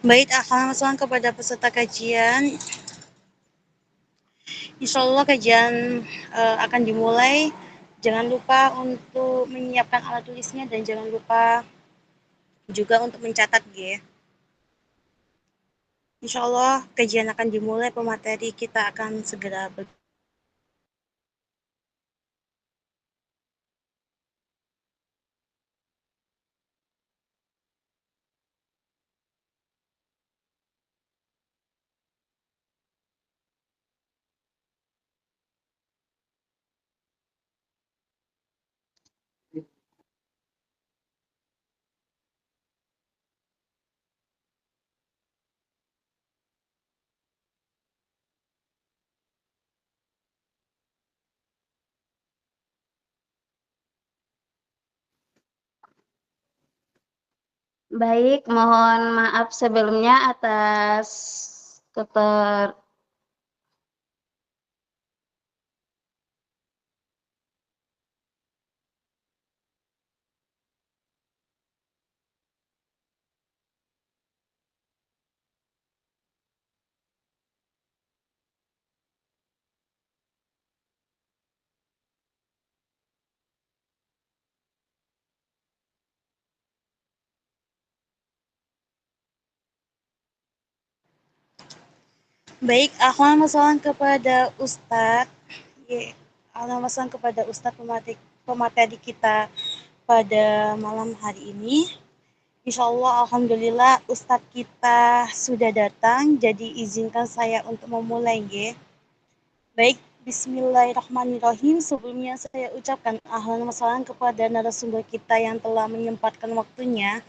Baik, langsung kepada peserta kajian. Insya Allah kajian akan dimulai. Jangan lupa untuk menyiapkan alat tulisnya dan jangan lupa juga untuk mencatat ya. Insya Allah kajian akan dimulai, pemateri kita akan segera Baik, mohon maaf sebelumnya atas Baik, masalah kepada Ustadz. Masalah kepada Ustadz pemateri kita pada malam hari ini. Insya Allah, Alhamdulillah Ustadz kita sudah datang, jadi izinkan saya untuk memulai ya. Baik, Bismillahirrahmanirrahim. Sebelumnya saya ucapkan ahlan wa sahlan kepada narasumber kita yang telah menyempatkan waktunya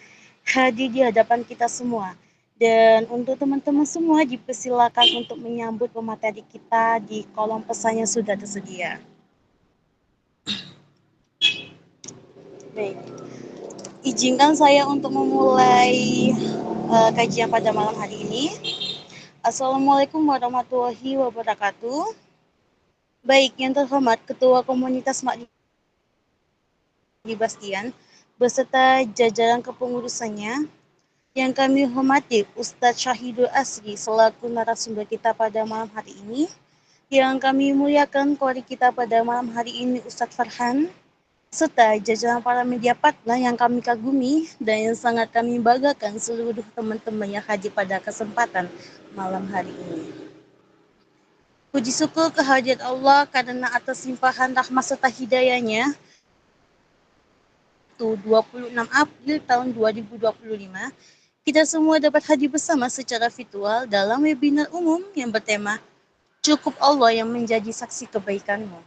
hadir di hadapan kita semua. Dan untuk teman-teman semua dipersilakan untuk menyambut pemateri kita di kolom pesan yang sudah tersedia. Baik, izinkan saya untuk memulai kajian pada malam hari ini. Assalamualaikum warahmatullahi wabarakatuh. Baik, yang terhormat Ketua Komunitas Mak Bastian beserta jajaran kepengurusannya, yang kami hormati Ustadz Syahidul Asri selaku narasumber kita pada malam hari ini, yang kami muliakan kori kita pada malam hari ini Ustadz Farhan, serta jajaran para media partner yang kami kagumi dan yang sangat kami banggakan seluruh teman-teman yang hadir pada kesempatan malam hari ini. Puji syukur kehadirat Allah karena atas limpahan rahmat serta hidayahnya 26 April tahun 2025, kita semua dapat hadir bersama secara virtual dalam webinar umum yang bertema Cukup Allah yang menjadi saksi kebaikanmu.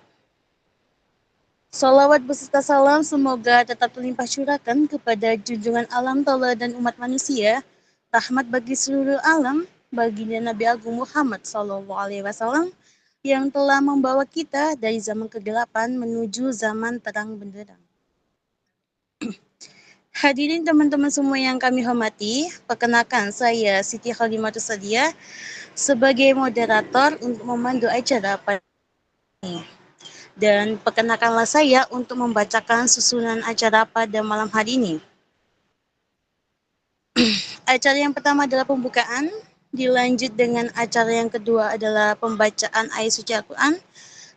Salawat beserta salam semoga tetap terlimpah curahkan kepada junjungan alam Ta'ala dan umat manusia, rahmat bagi seluruh alam, baginda Nabi Agung Muhammad SAW yang telah membawa kita dari zaman kegelapan menuju zaman terang benderang. Hadirin teman-teman semua yang kami hormati, perkenalkan saya Siti Khalimatus Sadia sebagai moderator untuk memandu acara pada ini. Dan perkenalkanlah saya untuk membacakan susunan acara pada malam hari ini. Acara yang pertama adalah pembukaan, dilanjut dengan acara yang kedua adalah pembacaan ayat suci Al-Quran.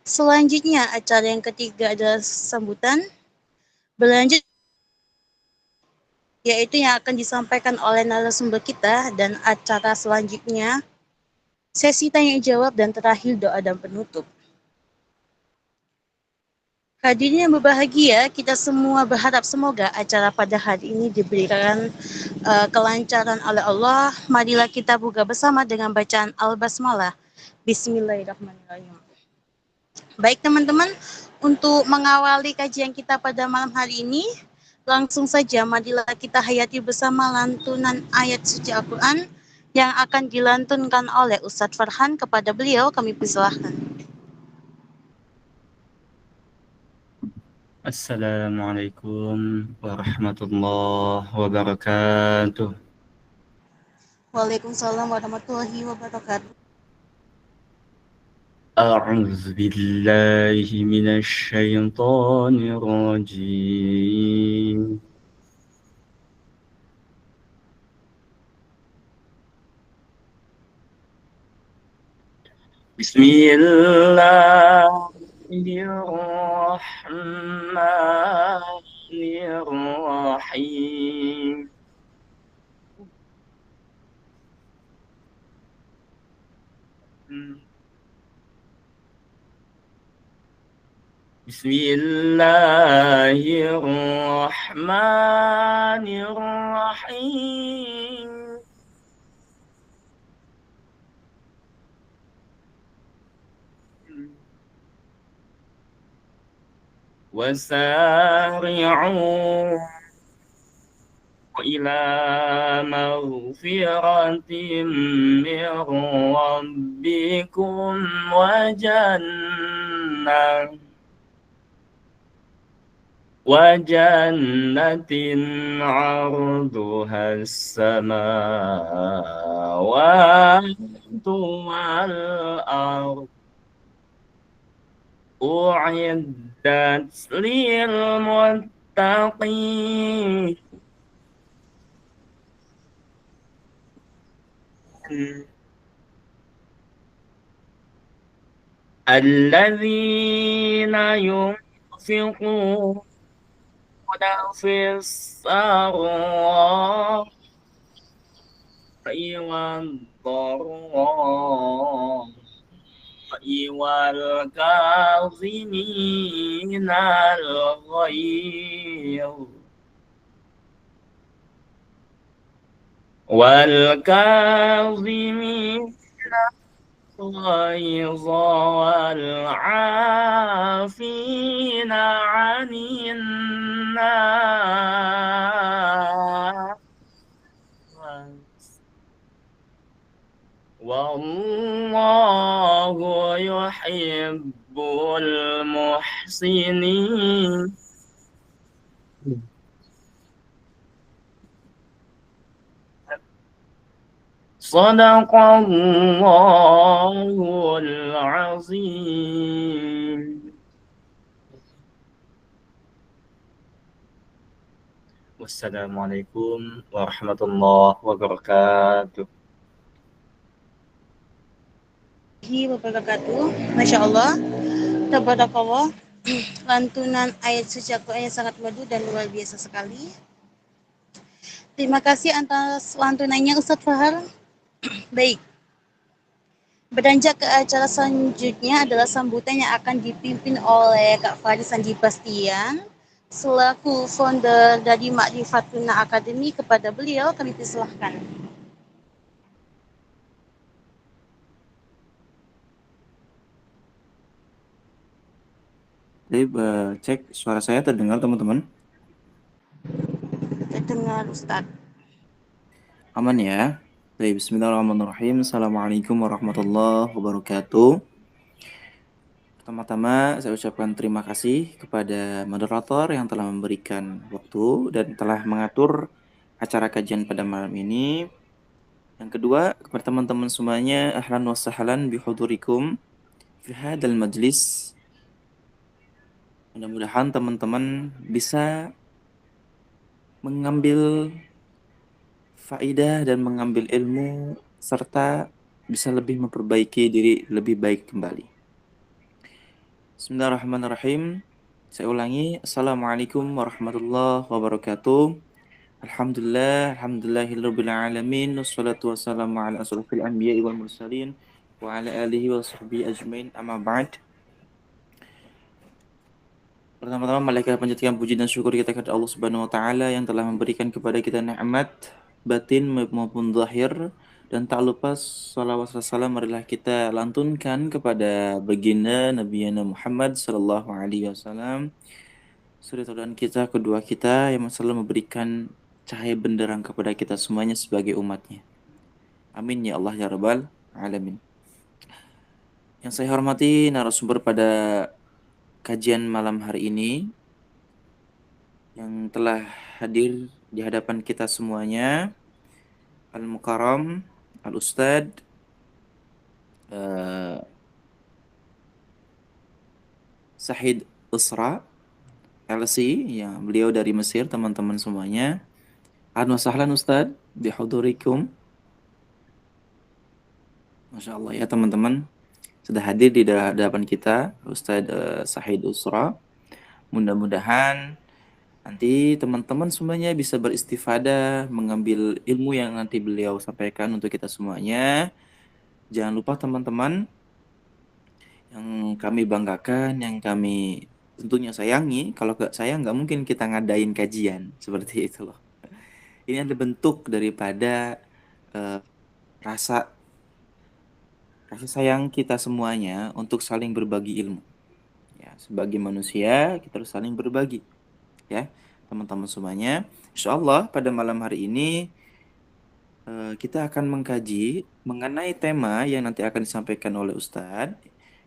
Selanjutnya acara yang ketiga adalah sambutan, berlanjut yaitu yang akan disampaikan oleh narasumber kita, dan acara selanjutnya sesi tanya jawab, dan terakhir doa dan penutup. Hadirin yang berbahagia, kita semua berharap semoga acara pada hari ini diberikan kelancaran oleh Allah. Marilah kita buka bersama dengan bacaan Al-Basmalah. Bismillahirrahmanirrahim. Baik teman-teman, untuk mengawali kajian kita pada malam hari ini, langsung saja marilah kita hayati bersama lantunan ayat suci Al-Quran yang akan dilantunkan oleh Ustadz Farhan. Kepada beliau kami persilahkan. Assalamualaikum warahmatullahi wabarakatuh. Waalaikumsalam warahmatullahi wabarakatuh. A'udzu billahi minasy syaithanir rajim. بسم الله الرحمن الرحيم بسم الله الرحمن الرحيم وسارعوا إلى مغفرة من ربكم وجنة عرضها السماوات والأرض أعدت للمتقين الذين ينفقون في السراء والضراء والكاظمين الغيظ الغيظ والعافين عن الناس والله يحب المحسنين صدق الله العظيم. Wassalamualaikum warahmatullahi wabarakatuh. Masya Allah, tabarakallah. Lantunan ayat suci Al-Quran yang sangat merdu dan luar biasa sekali. Terima kasih atas lantunannya Ustadz Fahar. Baik, beranjak ke acara selanjutnya adalah sambutan yang akan dipimpin oleh Kak Faris Sandi Bastian selaku founder dari Ma'rifatuna Academy. Kepada beliau kami persilahkan. Cek suara saya terdengar teman-teman? Terdengar Ustadz. Aman ya? Bismillahirrahmanirrahim. Assalamualaikum warahmatullahi wabarakatuh. Pertama-tama saya ucapkan terima kasih kepada moderator yang telah memberikan waktu dan telah mengatur acara kajian pada malam ini. Yang kedua, kepada teman-teman semuanya, ahlan wa sahlan bihudurikum fi hadzal majlis. Mudah-mudahan teman-teman bisa mengambil faedah dan mengambil ilmu serta bisa lebih memperbaiki diri lebih baik kembali. Bismillahirrahmanirrahim. Saya ulangi. Assalamualaikum warahmatullahi wabarakatuh. Alhamdulillahirabbil alamin. Wassalatu wassalamu ala asrofil anbiya'i wal mursalin wa ala alihi wa sahbihi ajmain. Amma ba'd. Pertama-tama malaikat panjatkan puji dan syukur kita kepada Allah Subhanahu wa taala yang telah memberikan kepada kita nikmat batin maupun zahir, dan tak lupa salawat dan salam marilah kita lantunkan kepada baginda Nabi Muhammad sallallahu alaihi wasallam, suri tauladan kita, kedua kita yang selalu memberikan cahaya benderang kepada kita semuanya sebagai umatnya. Amin ya Allah ya rabbal alamin. Yang saya hormati narasumber pada kajian malam hari ini yang telah hadir di hadapan kita semuanya, Al-Mukarram Al-Ustadz Sahid Usra LC, yang beliau dari Mesir, teman-teman semuanya. Ahlan wa sahlan Ustadz bihudurikum. Masya Allah ya teman-teman. sudah hadir di hadapan kita, Ustadz Sahid Usra. Mudah-mudahan nanti teman-teman semuanya bisa beristifadah, mengambil ilmu yang nanti beliau sampaikan untuk kita semuanya. Jangan lupa teman-teman, yang kami banggakan, yang kami tentunya sayangi, kalau nggak sayang nggak mungkin kita ngadain kajian seperti itu loh. Ini adalah bentuk daripada eh, rasa sayang kita semuanya untuk saling berbagi ilmu. Ya, sebagai manusia kita harus saling berbagi. Ya, teman-teman semuanya. Insya Allah pada malam hari ini kita akan mengkaji mengenai tema yang nanti akan disampaikan oleh Ustadz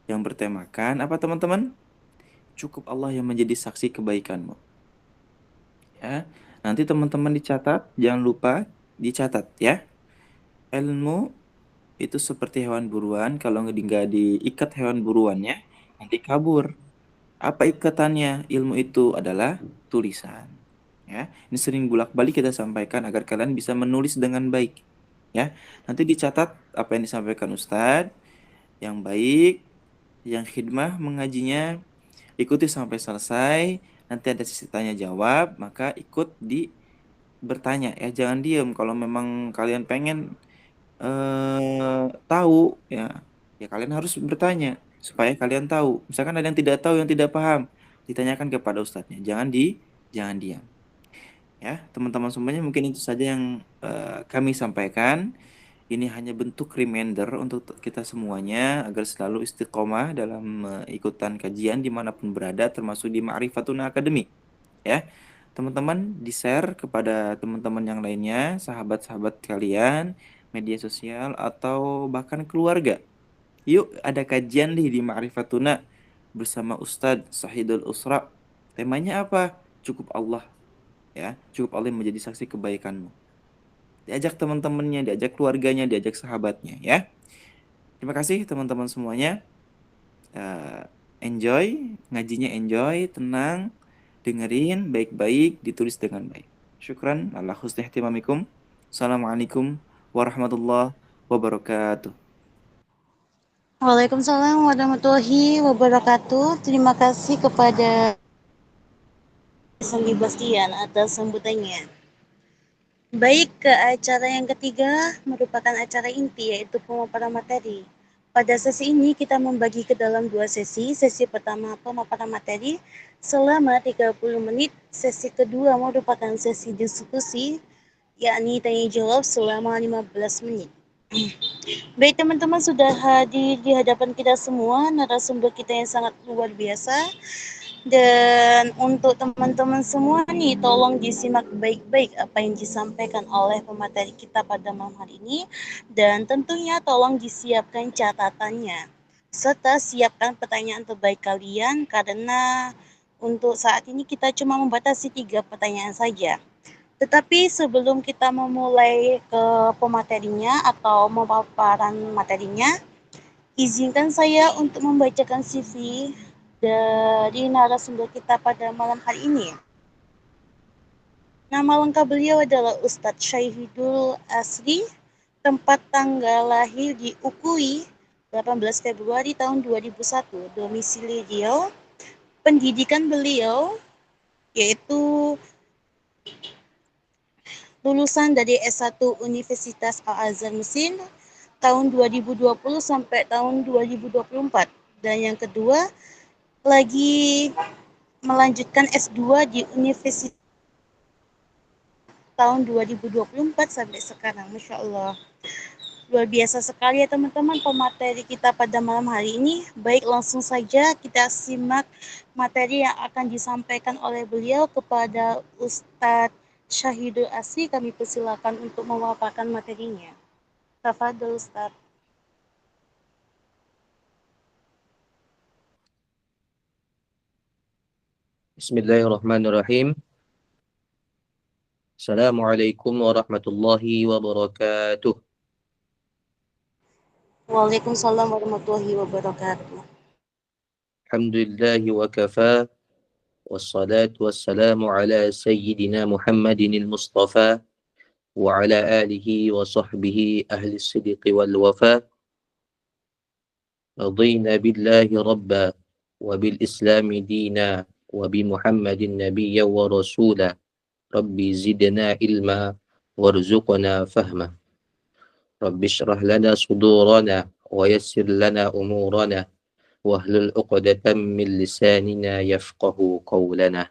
yang bertemakan apa teman-teman? Cukup Allah yang menjadi saksi kebaikanmu. Ya, nanti teman-teman dicatat, jangan lupa dicatat ya. Ilmu itu seperti hewan buruan, kalau nggak diikat hewan buruannya, nanti kabur. Apa ikatannya? Ilmu itu adalah tulisan. Ya, ini sering bolak-balik kita sampaikan agar kalian bisa menulis dengan baik. Ya, nanti dicatat apa yang disampaikan Ustadz, yang baik, yang khidmah mengajinya, ikuti sampai selesai. Nanti ada sesi tanya jawab, maka ikut bertanya ya, jangan diem. Kalau memang kalian pengen tahu ya kalian harus bertanya supaya kalian tahu. Misalkan ada yang tidak tahu, yang tidak paham, ditanyakan kepada ustadznya. Jangan diam. Ya, teman-teman semuanya, mungkin itu saja yang kami sampaikan. Ini hanya bentuk reminder untuk kita semuanya agar selalu istiqomah dalam ikutan kajian dimanapun berada, termasuk di Ma'rifatuna Academy. Ya, teman-teman di-share kepada teman-teman yang lainnya, sahabat-sahabat kalian, media sosial, atau bahkan keluarga. Yuk, ada kajian nih di Ma'rifatuna bersama Ustadz Sahidul Usra. Temanya apa? Cukup Allah. Ya, cukup Allah yang menjadi saksi kebaikanmu. Diajak teman-temannya, diajak keluarganya, diajak sahabatnya ya. Terima kasih teman-teman semuanya. Enjoy, ngajinya enjoy, tenang, dengerin baik-baik, ditulis dengan baik. Syukran ala husni ihtimamikum. Assalamualaikum warahmatullahi wabarakatuh. Waalaikumsalam warahmatullahi wabarakatuh. Terima kasih kepada Sandi Bastian atas sambutannya. Baik, ke acara yang ketiga merupakan acara inti, yaitu pemaparan materi. Pada sesi ini kita membagi ke dalam dua sesi. Sesi pertama pemaparan materi selama 30 menit. Sesi kedua merupakan sesi diskusi, yakni tanya jawab selama 15 menit. Baik teman-teman, sudah hadir di hadapan kita semua narasumber kita yang sangat luar biasa. Dan untuk teman-teman semua nih, tolong disimak baik-baik apa yang disampaikan oleh pemateri kita pada malam hari ini. Dan tentunya tolong disiapkan catatannya. Serta siapkan pertanyaan terbaik kalian, karena untuk saat ini kita cuma membatasi 3 pertanyaan saja. Tetapi sebelum kita memulai ke pematerinya atau pemaparan materinya, izinkan saya untuk membacakan CV dari narasumber kita pada malam hari ini. Nama lengkap beliau adalah Ustadz Syahidul Asri, tempat tanggal lahir di Ukui 18 Februari tahun 2001, domisili beliau, pendidikan beliau yaitu lulusan dari S1 Universitas Al-Azhar Mesir tahun 2020 sampai tahun 2024. Dan yang kedua, lagi melanjutkan S2 di Universitas tahun 2024 sampai sekarang. Masya Allah. Luar biasa sekali ya teman-teman pemateri kita pada malam hari ini. Baik, langsung saja kita simak materi yang akan disampaikan oleh beliau kepada Ustadz Syahidul Asri. Kami persilakan untuk memaparkan materinya. Tafadhol Ustadz. Bismillahirrahmanirrahim. Assalamualaikum warahmatullahi wabarakatuh. Waalaikumsalam warahmatullahi wabarakatuh. Alhamdulillahi wa kafa. Wassalatu wassalamu ala sayyidina Muhammadinil Mustafa wa ala alihi wa sahbihi ahli siddiqi wal wafa. رضينا بالله ربا وبالإسلام دينا وبمحمد نبيا ورسولا ربي زدنا علما وارزقنا فهما رب اشرح لنا صدورنا ويسر لنا أمورنا واحلل عقدة من لساننا يفقه قولنا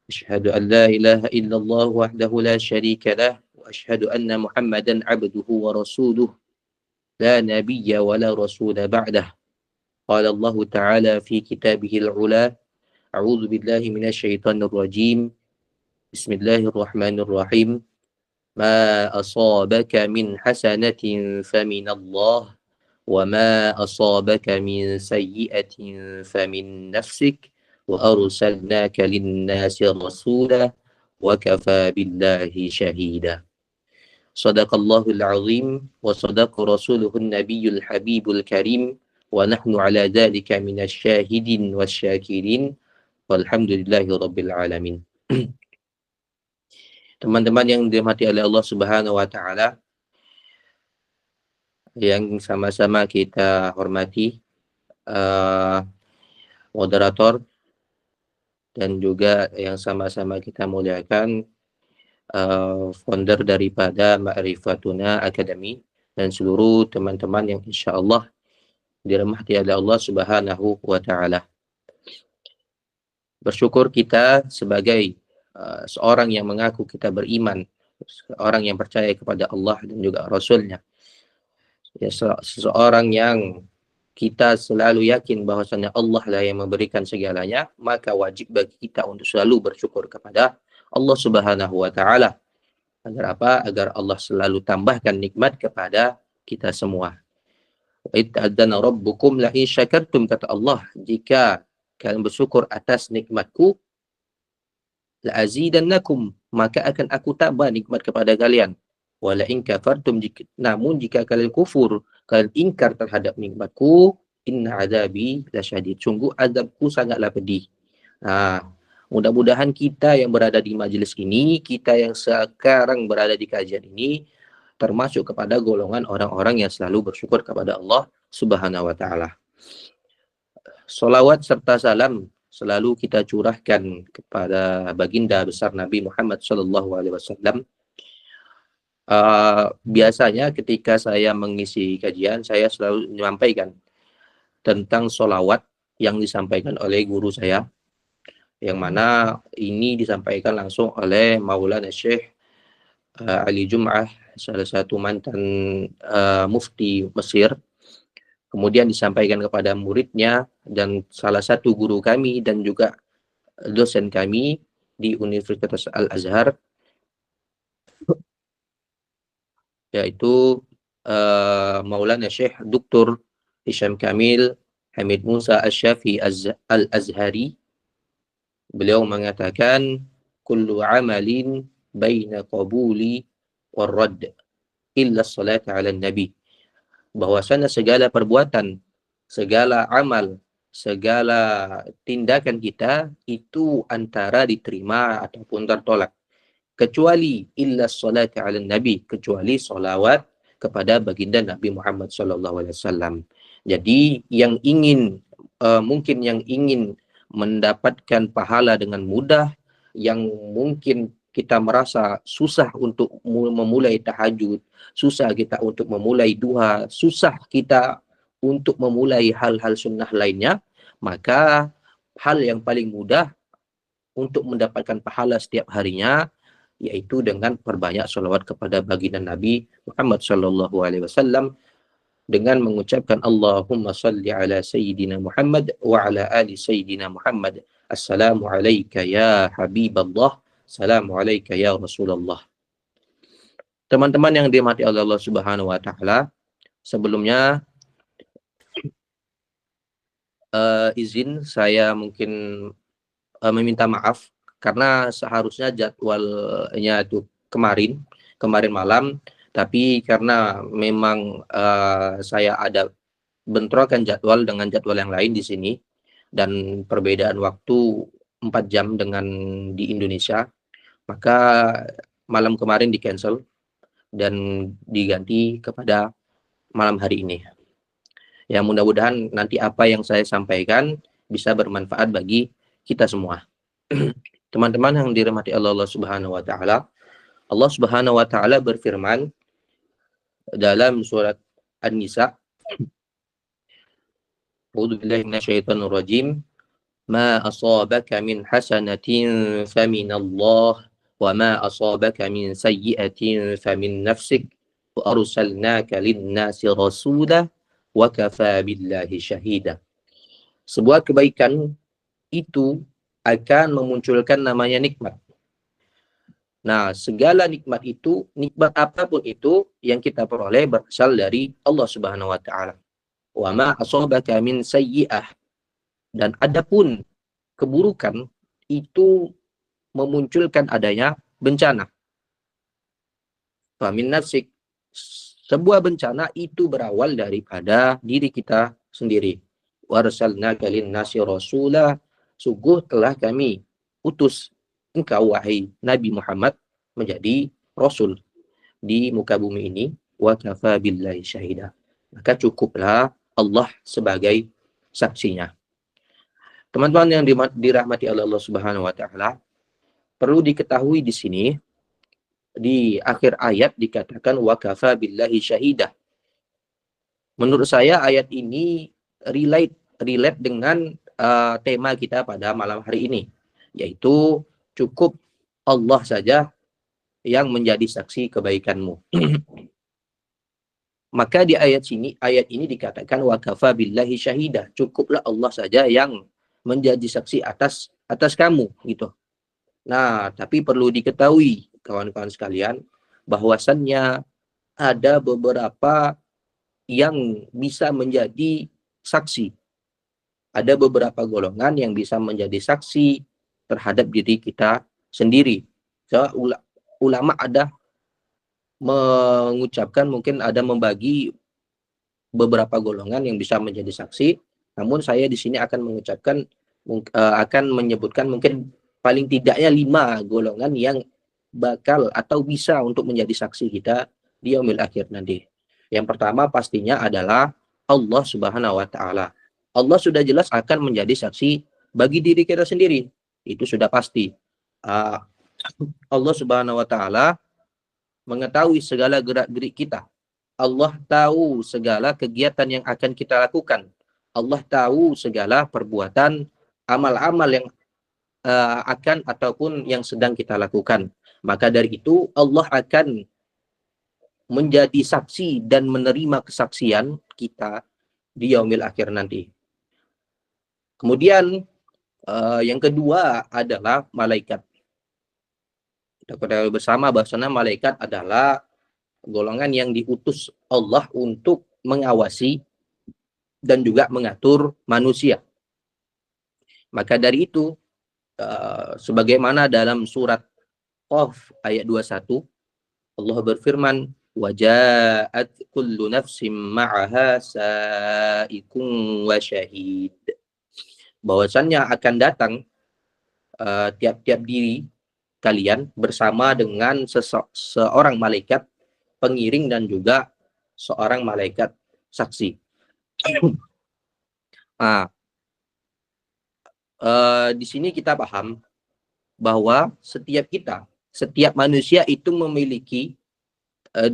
أشهد أن لا إله إلا الله وحده لا شريك له وأشهد أن محمدا عبده ورسوله لا نبي ولا رسول بعده قال الله تعالى في كتابه العلا أعوذ بالله من الشيطان الرجيم بسم الله الرحمن الرحيم ما أصابك من حسنة فمن الله وما أصابك من سيئة فمن نفسك وأرسلناك للناس رسولا وكفى بالله شهيدا صدق الله العظيم وصدق رسوله النبي الحبيب الكريم ونحن على ذلك من الشاهدين والشاكرين والحمد لله رب العالمين. Teman-teman yang dirahmati oleh Allah Subhanahu wa taala, yang sama-sama kita hormati, moderator, dan juga yang sama-sama kita muliakan, founder daripada Ma'rifatuna Academy, dan seluruh teman-teman yang insya Allah dirahmati oleh Allah Subhanahu wa taala. Bersyukur kita sebagai seorang yang mengaku kita beriman, seorang yang percaya kepada Allah dan juga Rasul-Nya, ya, seseorang yang kita selalu yakin bahwasanya Allah lah yang memberikan segalanya, maka wajib bagi kita untuk selalu bersyukur kepada Allah Subhanahu wa taala. Agar apa? Agar Allah selalu tambahkan nikmat kepada kita semua. Wa idzana rabbukum la in syakartum, kata Allah, jika kalian bersyukur atas nikmatku, la azidannakum, maka akan aku tambah nikmat kepada kalian. Wala in kafartum, namun jika kalian kufur, kalian ingkar terhadap nikmatku, inna adabi lasyadid, sungguh azabku sangatlah pedih. Nah, mudah-mudahan kita yang berada di majelis ini, kita yang sekarang berada di kajian ini, termasuk kepada golongan orang-orang yang selalu bersyukur kepada Allah Subhanahu wa taala. Salawat serta salam selalu kita curahkan kepada baginda besar Nabi Muhammad SAW. Biasanya ketika saya mengisi kajian, saya selalu menyampaikan tentang salawat yang disampaikan oleh guru saya, yang mana ini disampaikan langsung oleh Maulana Syekh Ali Jum'ah, salah satu mantan mufti Mesir. Kemudian disampaikan kepada muridnya dan salah satu guru kami dan juga dosen kami di Universitas Al-Azhar, yaitu Maulana Syekh Dr. Hisham Kamil Hamid Musa Asy-Syafi'i Al-Azhari. Beliau mengatakan, kullu amalin baina qabuli war-radd illa salata 'ala nabi, bahwasanya segala perbuatan, segala amal, segala tindakan kita itu antara diterima ataupun tertolak, kecuali illa salati 'ala nabi, kecuali salawat kepada baginda Nabi Muhammad SAW. Jadi yang ingin mungkin yang ingin mendapatkan pahala dengan mudah, yang mungkin kita merasa susah untuk memulai tahajud, susah kita untuk memulai duha, susah kita untuk memulai hal-hal sunnah lainnya, maka hal yang paling mudah untuk mendapatkan pahala setiap harinya yaitu dengan perbanyak salawat kepada baginda Nabi Muhammad SAW, dengan mengucapkan Allahumma salli ala Sayyidina Muhammad wa ala ali Sayyidina Muhammad. Assalamu alayka ya Habiballah, assalamu alayka ya Rasulullah. Teman-teman yang dirahmati oleh Allah Subhanahu wa taala, sebelumnya izin saya mungkin meminta maaf karena seharusnya jadwalnya itu kemarin malam, tapi karena memang saya ada bentrokan jadwal dengan jadwal yang lain di sini dan perbedaan waktu 4 jam dengan di Indonesia, maka malam kemarin di cancel dan diganti kepada malam hari ini. Ya, mudah-mudahan nanti apa yang saya sampaikan bisa bermanfaat bagi kita semua. Teman-teman yang dirahmati Allah Subhanahu wa taala, Allah Subhanahu wa taala berfirman dalam surat An-Nisa, A'udzu billahi minasyaitonir rajim, ma asabaka min hasanatin faminallah wa ma asabaka min sayyi'atin famin nafsik wa arsalnaka lin-nasi rasula wa kafa billahi syahida. Sebuah kebaikan itu akan memunculkan namanya nikmat. Nah, segala nikmat itu, nikmat apapun itu yang kita peroleh berasal dari Allah Subhanahu wa taala. Wa ma asabaka min sayyi'ah, dan adapun keburukan itu memunculkan adanya bencana. Fa min nafsik, sebuah bencana itu berawal daripada diri kita sendiri. Wa arsalnaka lin-nasi rasula, sungguh telah kami utus engkau wahai Nabi Muhammad menjadi rasul di muka bumi ini, wa kafa billahi syahida, maka cukuplah Allah sebagai saksinya. Teman-teman yang dirahmati oleh Allah Subhanahu wa taala, perlu diketahui di sini di akhir ayat dikatakan wa kafa billahi syahida. Menurut saya ayat ini relate dengan tema kita pada malam hari ini, yaitu cukup Allah saja yang menjadi saksi kebaikanmu. Maka di ayat ini dikatakan wa kafa billahi syahida, cukuplah Allah saja yang menjadi saksi atas kamu gitu. Nah, tapi perlu diketahui kawan-kawan sekalian bahwasannya ada beberapa yang bisa menjadi saksi. Ada beberapa golongan yang bisa menjadi saksi terhadap diri kita sendiri. So, ulama ada mengucapkan, mungkin ada membagi beberapa golongan yang bisa menjadi saksi. Namun saya di sini akan mengucapkan, akan menyebutkan mungkin paling tidaknya 5 golongan yang bakal atau bisa untuk menjadi saksi kita di yaumil akhir nanti. Yang pertama pastinya adalah Allah Subhanahu wa taala. Allah sudah jelas akan menjadi saksi bagi diri kita sendiri. Itu sudah pasti. Allah Subhanahu wa taala mengetahui segala gerak-gerik kita. Allah tahu segala kegiatan yang akan kita lakukan. Allah tahu segala perbuatan, amal-amal yang akan ataupun yang sedang kita lakukan. Maka dari itu Allah akan menjadi saksi dan menerima kesaksian kita di yaumil akhir nanti. Kemudian yang kedua adalah malaikat. Kita ketahui bersama bahwasanya malaikat adalah golongan yang diutus Allah untuk mengawasi dan juga mengatur manusia. Maka dari itu, sebagaimana dalam surat Qaf ayat 21, Allah berfirman, وَجَاءَتْ كُلُّ نَفْسٍ مَعَهَا سَائِقٌ وَشَهِيدٌ. Bahwasannya akan datang tiap-tiap diri kalian bersama dengan seorang malaikat pengiring dan juga seorang malaikat saksi. Di sini kita paham bahwa setiap manusia itu memiliki 2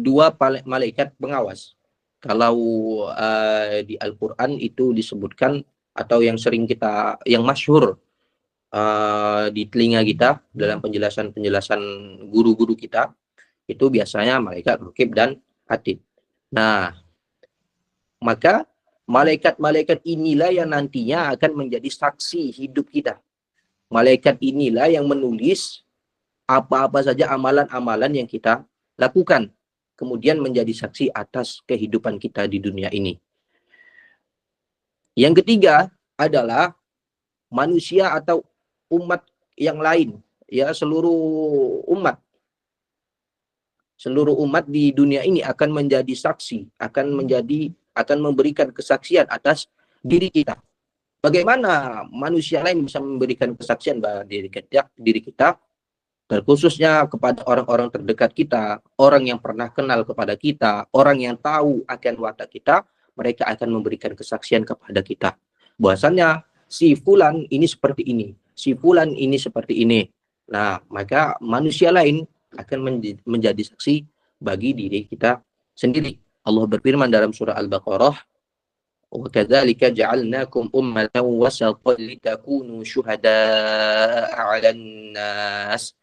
malaikat pengawas. Kalau di Al-Quran itu disebutkan, atau yang sering yang masyhur di telinga kita dalam penjelasan guru-guru kita, itu biasanya malaikat Raqib dan Atid. Nah, maka malaikat-malaikat inilah yang nantinya akan menjadi saksi hidup kita. Malaikat inilah yang menulis apa-apa saja amalan-amalan yang kita lakukan, kemudian menjadi saksi atas kehidupan kita di dunia ini. Yang ketiga adalah manusia atau umat yang lain, ya, seluruh umat di dunia ini akan menjadi saksi, akan memberikan kesaksian atas diri kita. Bagaimana manusia lain bisa memberikan kesaksian bagi diri kita, terkhususnya kepada orang-orang terdekat kita, orang yang pernah kenal kepada kita, orang yang tahu akan watak kita, mereka akan memberikan kesaksian kepada kita bahwasannya si fulan ini seperti ini, si fulan ini seperti ini. Nah, maka manusia lain akan menjadi saksi bagi diri kita sendiri. Allah berfirman dalam surah Al-Baqarah, "Wa kadzalika ja'alnakum ummatan wasatan litakunu syuhada'a 'alan nas."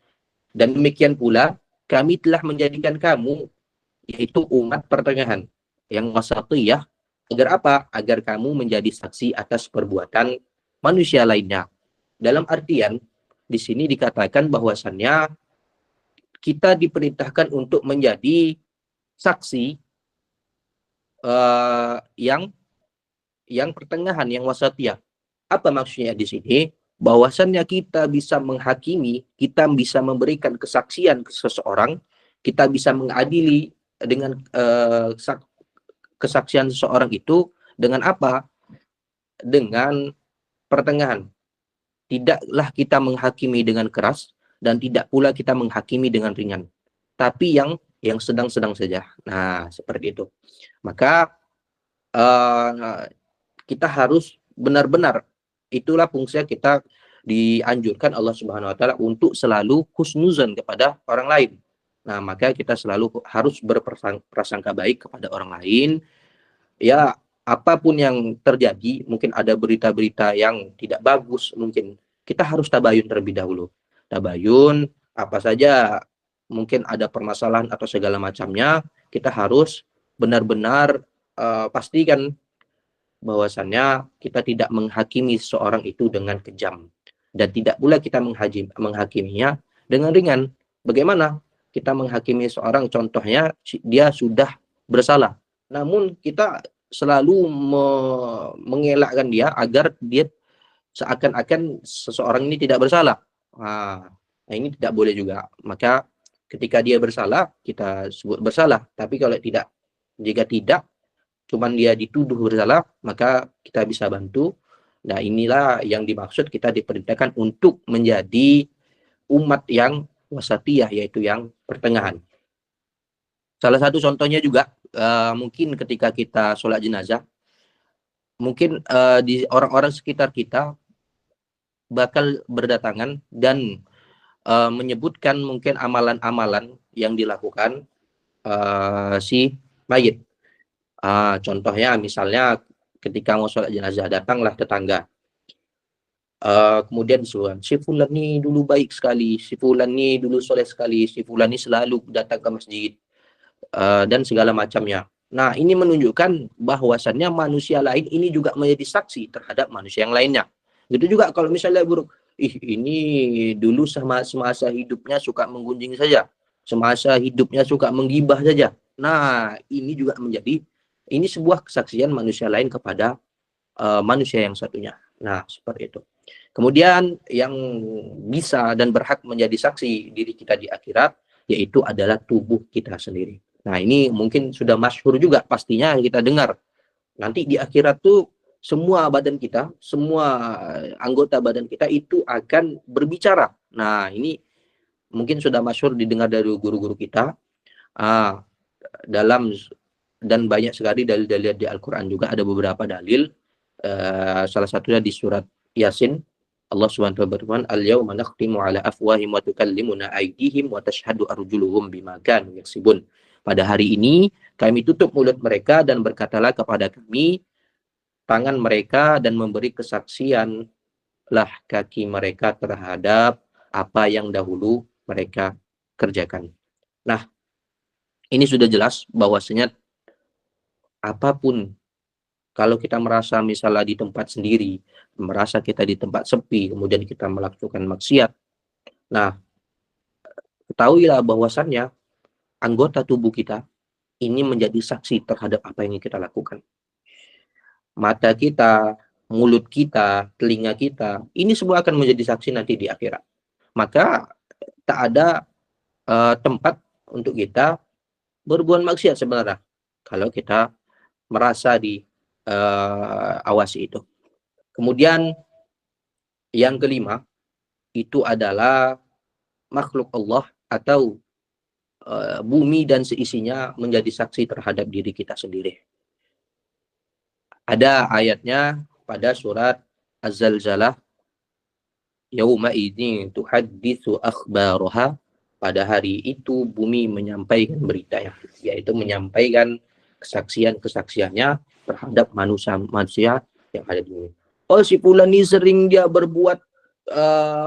Dan demikian pula kami telah menjadikan kamu yaitu umat pertengahan yang wasatiyah agar apa? Agar kamu menjadi saksi atas perbuatan manusia lainnya. Dalam artian di sini dikatakan bahwasannya kita diperintahkan untuk menjadi saksi yang pertengahan, yang wasatiyah. Apa maksudnya di sini? Bahwasannya kita bisa menghakimi, kita bisa memberikan kesaksian ke seseorang, kita bisa mengadili dengan kesaksian seseorang itu dengan apa? Dengan pertengahan. Tidaklah kita menghakimi dengan keras dan tidak pula kita menghakimi dengan ringan. Tapi yang sedang-sedang saja. Nah, seperti itu. Maka kita harus benar-benar, itulah fungsi kita dianjurkan Allah Subhanahu wa taala untuk selalu husnuzan kepada orang lain. Nah, maka kita selalu harus berprasangka baik kepada orang lain. Ya, apapun yang terjadi, mungkin ada berita-berita yang tidak bagus, mungkin kita harus tabayun terlebih dahulu. Tabayun, apa saja mungkin ada permasalahan atau segala macamnya, kita harus benar-benar pastikan bahwasannya kita tidak menghakimi seorang itu dengan kejam. Dan tidak pula kita menghakiminya dengan ringan. Bagaimana kita menghakimi seorang, contohnya dia sudah bersalah, namun kita selalu mengelakkan dia agar dia seakan-akan seseorang ini tidak bersalah. Nah, ini tidak boleh juga. Maka ketika dia bersalah, kita sebut bersalah. Tapi kalau tidak, jika tidak, cuman dia dituduh bersalah, maka kita bisa bantu. Nah, inilah yang dimaksud kita diperintahkan untuk menjadi umat yang wasatiyah, yaitu yang pertengahan. Salah satu contohnya juga mungkin ketika kita sholat jenazah, mungkin di orang-orang sekitar kita bakal berdatangan dan menyebutkan mungkin amalan-amalan yang dilakukan si mayit. Contohnya misalnya ketika mau sholat jenazah, datanglah tetangga. Kemudian disuruh, si fulan ni dulu baik sekali, si fulan ni dulu soleh sekali, si fulan ni selalu datang ke masjid, dan segala macamnya. Nah, ini menunjukkan bahwasannya manusia lain ini juga menjadi saksi terhadap manusia yang lainnya. Gitu juga kalau misalnya buruk, ini dulu semasa hidupnya suka menggunjing saja, semasa hidupnya suka menggibah saja. Nah, ini juga menjadi, ini sebuah kesaksian manusia lain kepada manusia yang satunya. Nah, seperti itu. Kemudian yang bisa dan berhak menjadi saksi diri kita di akhirat, yaitu adalah tubuh kita sendiri. Nah, ini mungkin sudah masyhur juga pastinya kita dengar. Nanti di akhirat tuh semua badan kita, semua anggota badan kita itu akan berbicara. Nah, ini mungkin sudah masyhur didengar dari guru-guru kita. Dan banyak sekali dalil-dalil di Al-Quran juga, ada beberapa dalil. Salah satunya di surat Yasin, Allah Subhanahu wa taala berfirman, "Al-yauma nakhtimu ala afwahihim wa tukallimuna aydihim wa tashhadu arjuluhum bima kanu yaksibun." Pada hari ini kami tutup mulut mereka dan berkatalah kepada kami tangan mereka, dan memberi kesaksianlah kaki mereka terhadap apa yang dahulu mereka kerjakan. Nah, ini sudah jelas bahwasanya apapun, kalau kita merasa misalnya di tempat sendiri, merasa kita di tempat sepi, kemudian kita melakukan maksiat, nah, ketahuilah bahwasannya anggota tubuh kita ini menjadi saksi terhadap apa yang kita lakukan. Mata kita, mulut kita, telinga kita, ini semua akan menjadi saksi nanti di akhirat. Maka tak ada tempat untuk kita berbuat maksiat sebenarnya kalau kita merasa di awasi itu. Kemudian yang kelima itu adalah makhluk Allah atau bumi dan seisinya menjadi saksi terhadap diri kita sendiri. Ada ayatnya pada surat Az-Zalzalah, yauma idzin tuhadditsu akhbaraha, pada hari itu bumi menyampaikan beritanya, yaitu menyampaikan kesaksian-kesaksiannya terhadap manusia yang ada di bumi. Oh, si fulan ini sering dia berbuat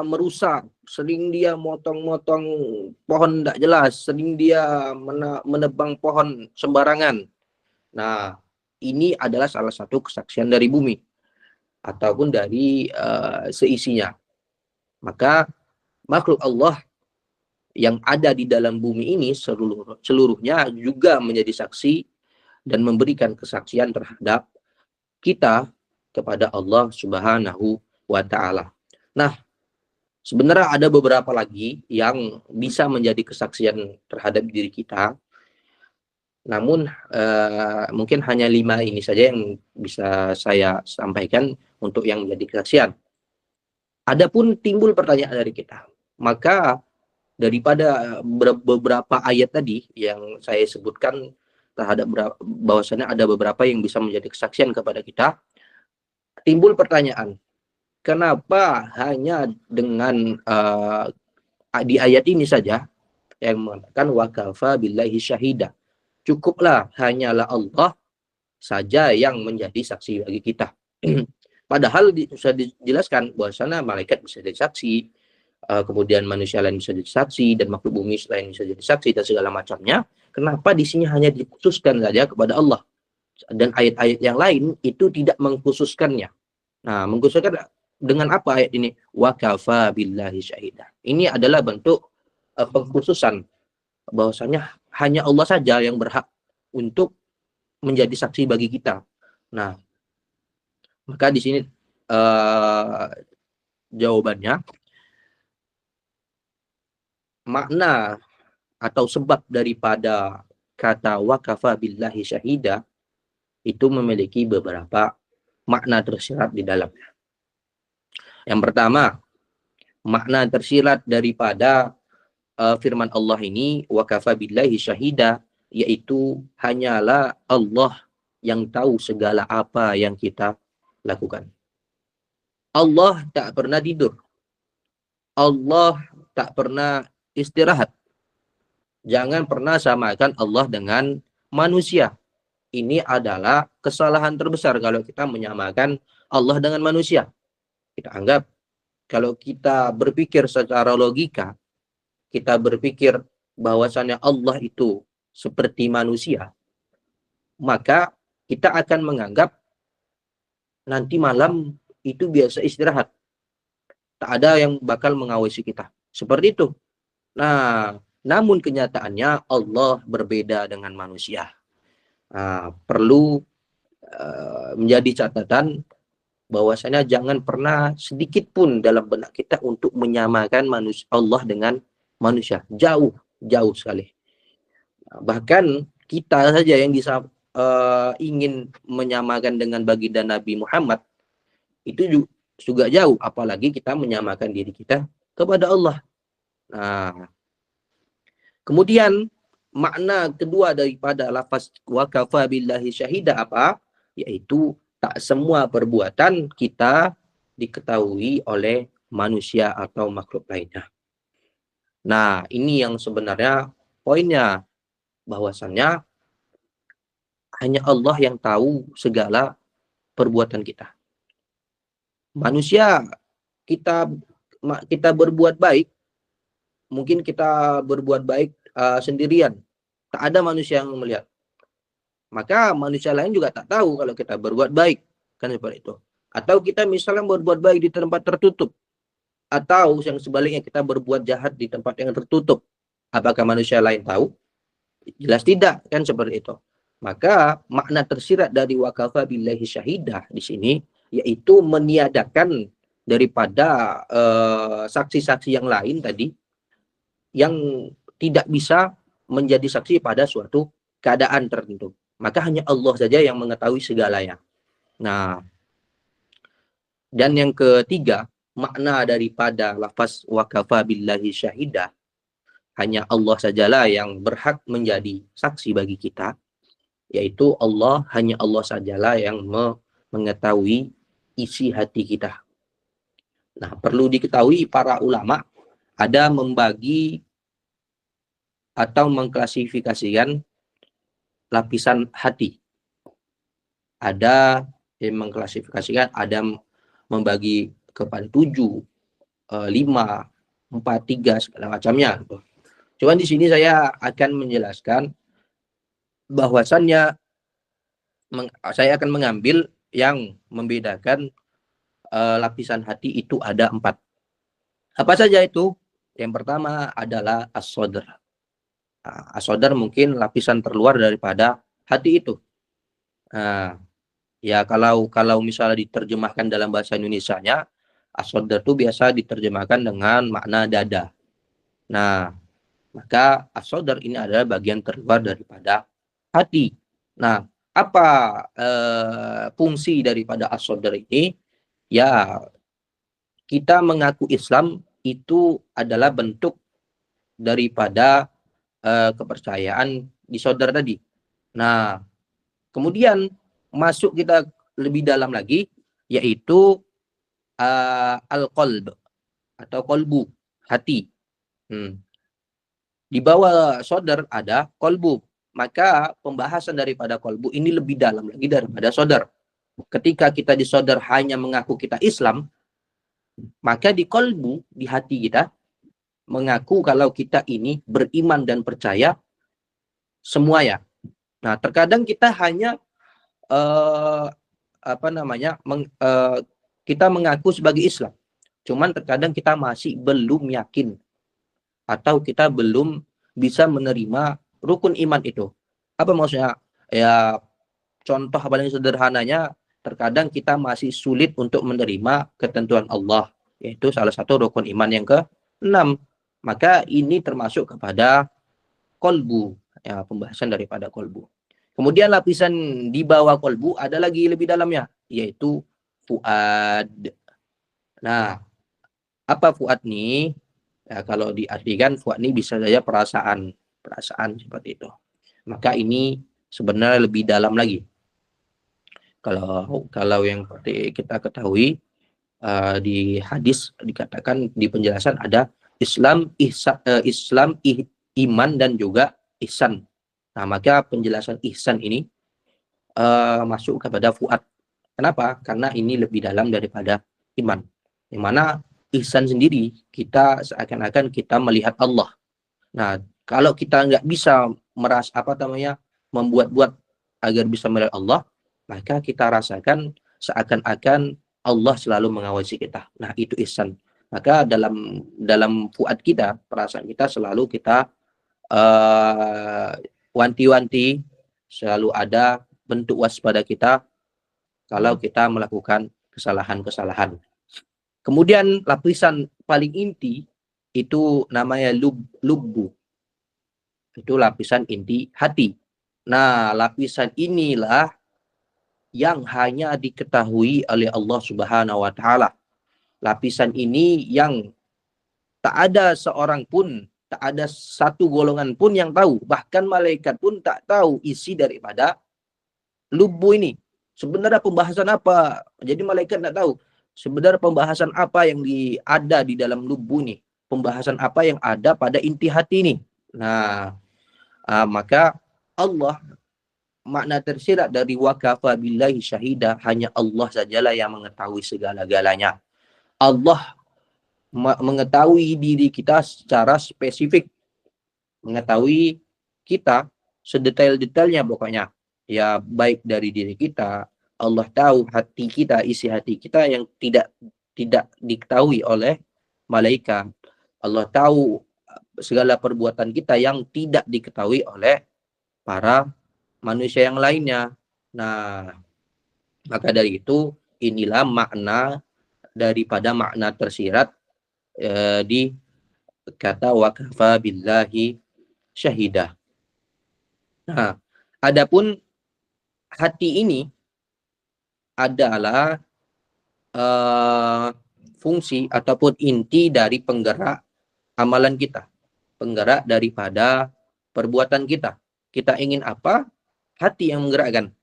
merusak, sering dia motong-motong pohon tidak jelas, sering dia menebang pohon sembarangan. Nah, ini adalah salah satu kesaksian dari bumi ataupun dari seisinya. Maka makhluk Allah yang ada di dalam bumi ini seluruhnya juga menjadi saksi dan memberikan kesaksian terhadap kita kepada Allah Subhanahu wa Ta'ala. Nah, sebenarnya ada beberapa lagi yang bisa menjadi kesaksian terhadap diri kita. Namun mungkin hanya 5 ini saja yang bisa saya sampaikan untuk yang menjadi kesaksian. Adapun timbul pertanyaan dari kita, maka daripada beberapa ayat tadi yang saya sebutkan terhadap bahwasannya ada beberapa yang bisa menjadi kesaksian kepada kita, timbul pertanyaan, kenapa hanya dengan di ayat ini saja yang mengatakan wa kafa billahi syahida, cukuplah hanyalah Allah saja yang menjadi saksi bagi kita. Padahal sudah dijelaskan bahwasanya malaikat bisa jadi saksi, kemudian manusia lain bisa jadi saksi, dan makhluk bumi lain bisa jadi saksi, dan segala macamnya. Kenapa di sini hanya dikhususkan saja kepada Allah, dan ayat-ayat yang lain itu tidak mengkhususkannya? Nah, mengkhususkan dengan apa ayat ini? Wa kafa billahi syahida. Ini adalah bentuk pengkhususan bahwasanya hanya Allah saja yang berhak untuk menjadi saksi bagi kita. Nah, maka di sini jawabannya, makna atau sebab daripada kata wakafa billahi syahida itu memiliki beberapa makna tersirat di dalamnya. Yang pertama, makna tersirat daripada firman Allah ini wakafa billahi syahida, yaitu hanyalah Allah yang tahu segala apa yang kita lakukan. Allah tak pernah tidur. Allah tak pernah istirahat. Jangan pernah samakan Allah dengan manusia. Ini adalah kesalahan terbesar kalau kita menyamakan Allah dengan manusia. Kita anggap kalau kita berpikir secara logika, kita berpikir bahwasannya Allah itu seperti manusia, maka kita akan menganggap nanti malam itu biasa istirahat. Tak ada yang bakal mengawasi kita. Seperti itu. Nah, namun kenyataannya Allah berbeda dengan manusia. Perlu menjadi catatan bahwasanya jangan pernah sedikit pun dalam benak kita untuk menyamakan Allah dengan manusia. Jauh sekali. Bahkan kita saja yang ingin menyamakan dengan baginda Nabi Muhammad, itu juga jauh, apalagi kita menyamakan diri kita kepada Allah. Nah, kemudian makna kedua daripada lafaz wa kafa billahi syahida apa? Yaitu tak semua perbuatan kita diketahui oleh manusia atau makhluk lainnya. Nah, ini yang sebenarnya poinnya, bahwasannya hanya Allah yang tahu segala perbuatan kita. Manusia, kita berbuat baik, mungkin kita berbuat baik sendirian, tak ada manusia yang melihat. Maka manusia lain juga tak tahu kalau kita berbuat baik, kan seperti itu. Atau kita misalnya berbuat baik di tempat tertutup, atau yang sebaliknya kita berbuat jahat di tempat yang tertutup, apakah manusia lain tahu? Jelas tidak, kan seperti itu. Maka makna tersirat dari wakafa billahi syahidah di sini yaitu meniadakan daripada saksi-saksi yang lain tadi yang tidak bisa menjadi saksi pada suatu keadaan tertentu. Maka hanya Allah saja yang mengetahui segalanya. Nah, dan yang ketiga, makna daripada lafaz wakafa billahi syahidah, hanya Allah sajalah yang berhak menjadi saksi bagi kita, yaitu Allah, hanya Allah sajalah yang mengetahui isi hati kita. Nah, perlu diketahui para ulama ada membagi atau mengklasifikasikan lapisan hati. Ada yang mengklasifikasikan, ada membagi kepada 7, 5, 4, 3 segala macamnya. Cuman di sini saya akan menjelaskan bahwasannya saya akan mengambil yang membedakan lapisan hati itu ada 4. Apa saja itu? Yang pertama adalah as-sadr. As-sadr mungkin lapisan terluar daripada hati itu. Ya kalau misalnya diterjemahkan dalam bahasa Indonesianya, as-sadr itu biasa diterjemahkan dengan makna dada. Nah, maka as-sadr ini adalah bagian terluar daripada hati. Nah, apa fungsi daripada as-sadr ini? Ya, kita mengaku Islam itu adalah bentuk daripada kepercayaan di sadr tadi. Nah, kemudian masuk kita lebih dalam lagi, yaitu al-qalb atau kolbu, hati. Di bawah sadr ada kolbu. Maka pembahasan daripada kolbu ini lebih dalam lagi daripada sadr. Ketika kita di sadr hanya mengaku kita Islam, maka di kolbu, di hati kita, mengaku kalau kita ini beriman dan percaya semua ya. Nah, terkadang kita hanya kita mengaku sebagai Islam. Cuman terkadang kita masih belum yakin atau kita belum bisa menerima rukun iman itu. Apa maksudnya? Ya, contoh paling sederhananya, terkadang kita masih sulit untuk menerima ketentuan Allah, yaitu salah satu rukun iman yang ke-6. Maka ini termasuk kepada kolbu, ya, pembahasan daripada kolbu. Kemudian lapisan di bawah kolbu ada lagi lebih dalamnya, yaitu fuad. Nah, apa fuad nih? Ya, kalau diartikan fuad ini bisa saja perasaan seperti itu. Maka ini sebenarnya lebih dalam lagi. Kalau yang seperti kita ketahui di hadis dikatakan di penjelasan ada Islam, iman dan juga ihsan. Nah, maka penjelasan ihsan ini masuk kepada fuad. Kenapa? Karena ini lebih dalam daripada iman. Yang mana ihsan sendiri kita seakan-akan kita melihat Allah. Nah, kalau kita nggak bisa membuat-buat agar bisa melihat Allah, maka kita rasakan seakan-akan Allah selalu mengawasi kita. Nah, itu ihsan. Maka dalam fuad kita, perasaan kita selalu kita wanti-wanti, selalu ada bentuk waspada kita kalau kita melakukan kesalahan-kesalahan. Kemudian lapisan paling inti itu namanya lubbu. Itu lapisan inti hati. Nah, lapisan inilah yang hanya diketahui oleh Allah Subhanahu wa taala. Lapisan ini yang tak ada seorang pun, tak ada satu golongan pun yang tahu, bahkan malaikat pun tak tahu isi daripada lubbu ini. Sebenarnya pembahasan apa? Jadi malaikat tak tahu sebenarnya pembahasan apa yang ada di dalam lubbu ini. Pembahasan apa yang ada pada inti hati ini. Nah, maka Allah, makna tersirat dari wakafa billahi syahida, hanya Allah sajalah yang mengetahui segala-galanya. Allah mengetahui diri kita secara spesifik, mengetahui kita sedetail-detailnya pokoknya. Ya, baik dari diri kita, Allah tahu hati kita, isi hati kita yang tidak diketahui oleh malaikat. Allah tahu segala perbuatan kita yang tidak diketahui oleh para manusia yang lainnya. Nah, maka dari itu inilah makna daripada makna tersirat di kata wakafa billahi syahidah. Nah, adapun hati ini adalah fungsi ataupun inti dari penggerak amalan kita, penggerak daripada perbuatan kita. Kita ingin apa? Hati yang menggerakkan.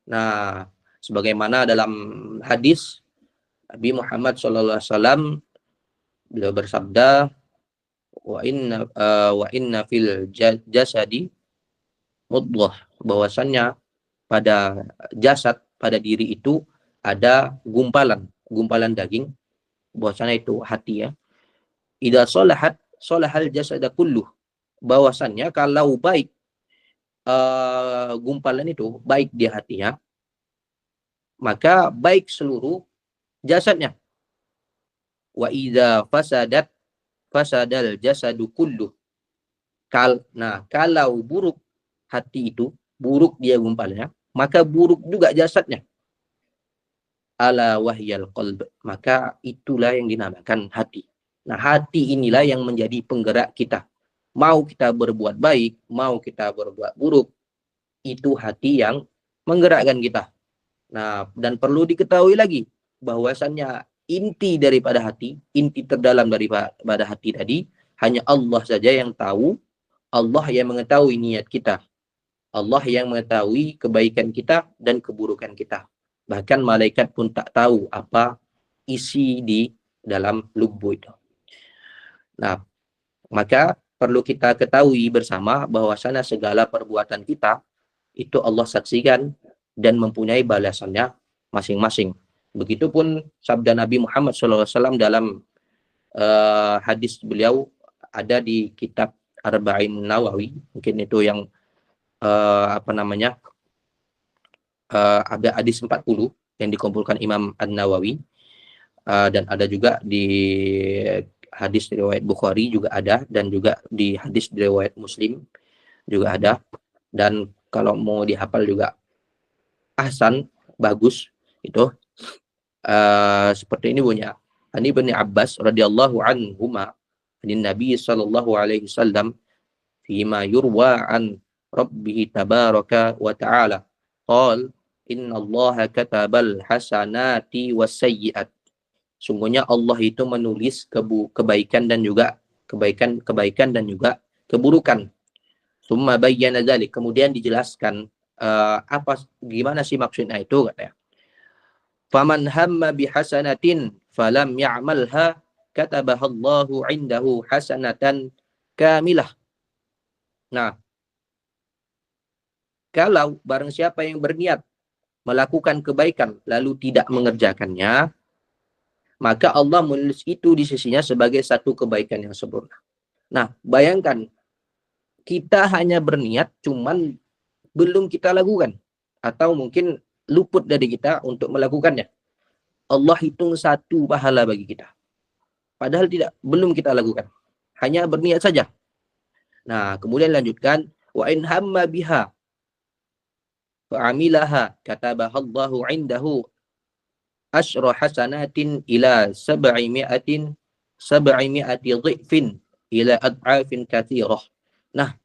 Nah, Sebagaimana dalam hadis Nabi Muhammad SAW, beliau bersabda, wa inna fil jasadi mudghah, bahwasannya pada jasad, pada diri itu ada gumpalan daging, bahwasannya itu hati ya. Idza salahat salahal jasada kulluh, bahwasannya kalau baik gumpalan itu baik di hatinya, maka baik seluruh jasadnya. Wa idza fasadat fasadal jasadu kulluh. Nah, kalau buruk hati itu, buruk dia gumpalnya, maka buruk juga jasadnya. Ala wahyal qalb, maka itulah yang dinamakan hati. Nah, hati inilah yang menjadi penggerak kita. Mau kita berbuat baik, mau kita berbuat buruk, itu hati yang menggerakkan kita. Nah, dan perlu diketahui lagi bahwasannya inti daripada hati, inti terdalam daripada hati tadi, hanya Allah saja yang tahu. Allah yang mengetahui niat kita. Allah yang mengetahui kebaikan kita dan keburukan kita. Bahkan malaikat pun tak tahu apa isi di dalam lubuk itu. Nah, maka perlu kita ketahui bersama bahwasanya segala perbuatan kita itu Allah saksikan dan mempunyai balasannya masing-masing. Begitupun sabda Nabi Muhammad SAW dalam hadis beliau ada di kitab Arba'in Nawawi, mungkin itu yang ada hadis 40 yang dikumpulkan Imam An-Nawawi, dan ada juga di hadis riwayat Bukhari juga ada, dan juga di hadis riwayat Muslim juga ada, dan kalau mau dihafal juga ahsan, bagus itu. Seperti ini bunyinya. Ani bin Abbas radhiyallahu anhuma dari Nabi sallallahu alaihi wasallam fima yurwa an rabbih tabaraka wa ta'ala qal inna Allah katabal hasanati wasayyi'at, sungguhnya Allah itu menulis kebaikan dan juga kebaikan dan juga keburukan. Summa bayyana dzalik, kemudian dijelaskan gimana sih maksudnya itu, katanya. Faman hamma bihasanatin falam ya'malha katabahallahu 'indahu hasanatan kamilah. Nah, kalau barang siapa yang berniat melakukan kebaikan lalu tidak mengerjakannya, maka Allah menulis itu di sisinya sebagai satu kebaikan yang sempurna. Nah, bayangkan kita hanya berniat cuman belum kita lakukan, atau mungkin luput dari kita untuk melakukannya. Allah hitung satu pahala bagi kita. Padahal belum kita lakukan. Hanya berniat saja. Nah, kemudian lanjutkan, wa in hamma biha fa'amilaha katabahallahu 'indahu asyra hasanatin ila 700 dhifin ila ad'afin katsirah. Nah,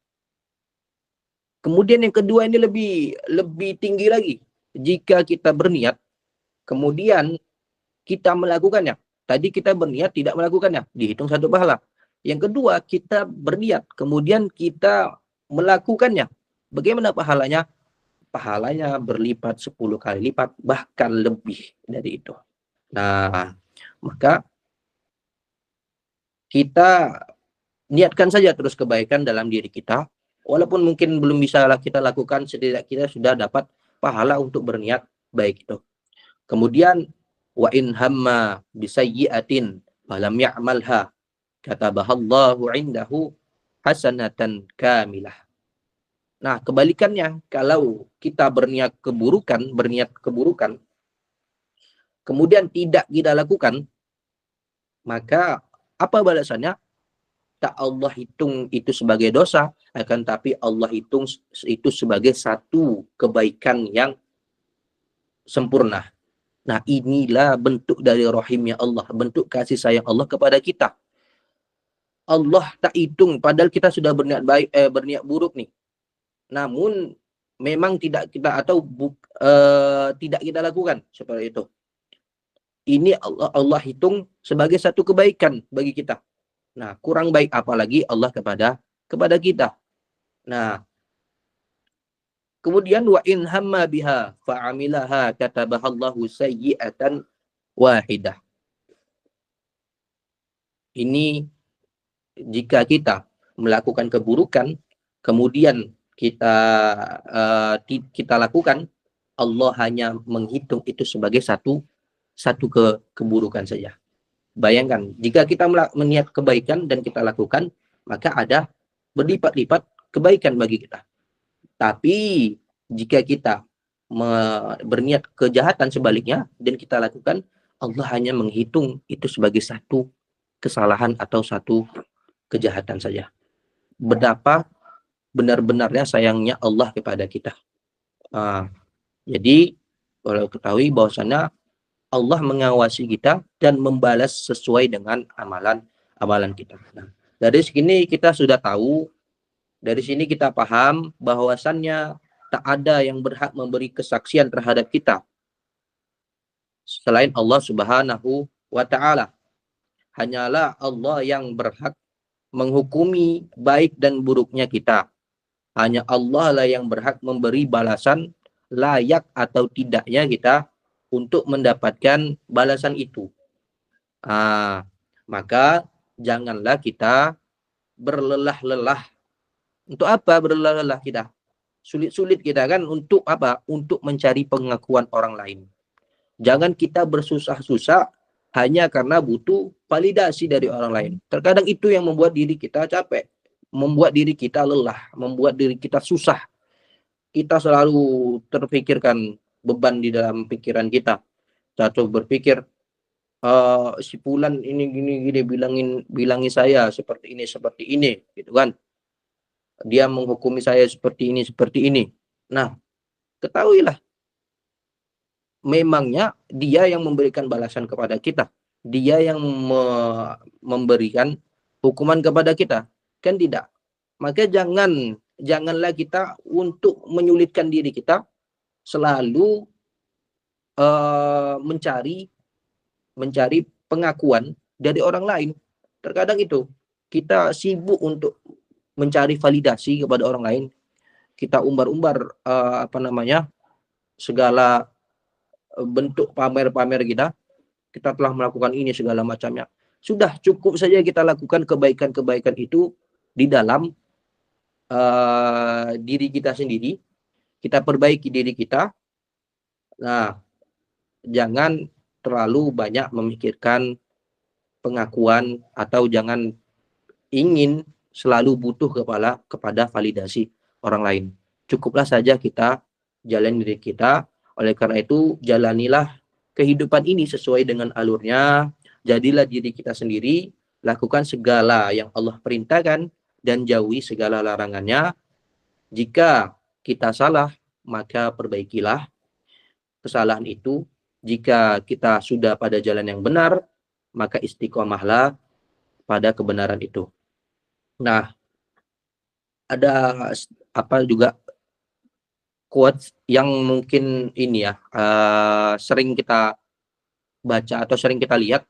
kemudian yang kedua ini lebih tinggi lagi. Jika kita berniat, kemudian kita melakukannya. Tadi kita berniat tidak melakukannya, dihitung satu pahala. Yang kedua, kita berniat, kemudian kita melakukannya. Bagaimana pahalanya? Pahalanya berlipat 10 kali lipat, bahkan lebih dari itu. Nah, maka kita niatkan saja terus kebaikan dalam diri kita. Walaupun mungkin belum bisa kita lakukan, setidaknya kita sudah dapat pahala untuk berniat baik itu. Kemudian, wa in hamma bisayyi'atin falam ya'malha katabahallahu 'indahu hasanatan kamilah. Nah, kebalikannya, kalau kita berniat keburukan, kemudian tidak kita lakukan, maka apa balasannya? Tak Allah hitung itu sebagai dosa, akan tapi Allah hitung itu sebagai satu kebaikan yang sempurna. Nah, inilah bentuk dari rahimnya Allah, bentuk kasih sayang Allah kepada kita. Allah tak hitung, padahal kita sudah berniat buruk nih. Namun memang tidak kita tidak kita lakukan seperti itu. Ini Allah hitung sebagai satu kebaikan bagi kita. Nah, kurang baik apalagi Allah kepada kita. Nah, Kemudian wa in hamma biha fa'amilaha katabahallahu sayyi'atan wahidah. Ini jika kita melakukan keburukan, kemudian kita lakukan, Allah hanya menghitung itu sebagai satu keburukan saja. Bayangkan, jika kita meniat kebaikan dan kita lakukan, maka ada berlipat-lipat kebaikan bagi kita. Tapi jika kita berniat kejahatan sebaliknya dan kita lakukan, Allah hanya menghitung itu sebagai satu kesalahan atau satu kejahatan saja. Betapa benar-benarnya sayangnya Allah kepada kita. Jadi kalau ketahui bahwasanya Allah mengawasi kita dan membalas sesuai dengan amalan kita. Nah, dari sini kita sudah tahu, dari sini kita paham bahwasannya tak ada yang berhak memberi kesaksian terhadap kita selain Allah Subhanahu wa Ta'ala. Hanyalah Allah yang berhak menghukumi baik dan buruknya kita. Hanya Allah lah yang berhak memberi balasan layak atau tidaknya kita untuk mendapatkan balasan itu. Maka janganlah kita berlelah-lelah. Untuk apa berlelah-lelah kita? Sulit-sulit kita kan untuk apa? Untuk mencari pengakuan orang lain. Jangan kita bersusah-susah hanya karena butuh validasi dari orang lain. Terkadang itu yang membuat diri kita capek, membuat diri kita lelah, membuat diri kita susah. Kita selalu terpikirkan beban di dalam pikiran kita. Kita berpikir, si fulan ini gini bilangin saya seperti ini, gitu kan? Dia menghukumi saya seperti ini. Nah, ketahuilah, memangnya dia yang memberikan balasan kepada kita. Dia yang memberikan hukuman kepada kita. Kan tidak. Maka janganlah kita untuk menyulitkan diri kita selalu mencari pengakuan dari orang lain. Terkadang itu kita sibuk untuk mencari validasi kepada orang lain. Kita umbar-umbar segala bentuk pamer-pamer kita telah melakukan ini segala macamnya. Sudah cukup saja kita lakukan kebaikan-kebaikan itu di dalam diri kita sendiri. Kita perbaiki diri kita. Nah, jangan terlalu banyak memikirkan pengakuan atau jangan ingin selalu butuh kepada validasi orang lain. Cukuplah saja kita jalan diri kita. Oleh karena itu, jalanilah kehidupan ini sesuai dengan alurnya. Jadilah diri kita sendiri, lakukan segala yang Allah perintahkan dan jauhi segala larangannya. Jika kita salah, maka perbaikilah kesalahan itu. Jika kita sudah pada jalan yang benar, maka istiqomahlah pada kebenaran itu. Nah, ada juga quotes yang mungkin ini ya sering kita baca atau sering kita lihat,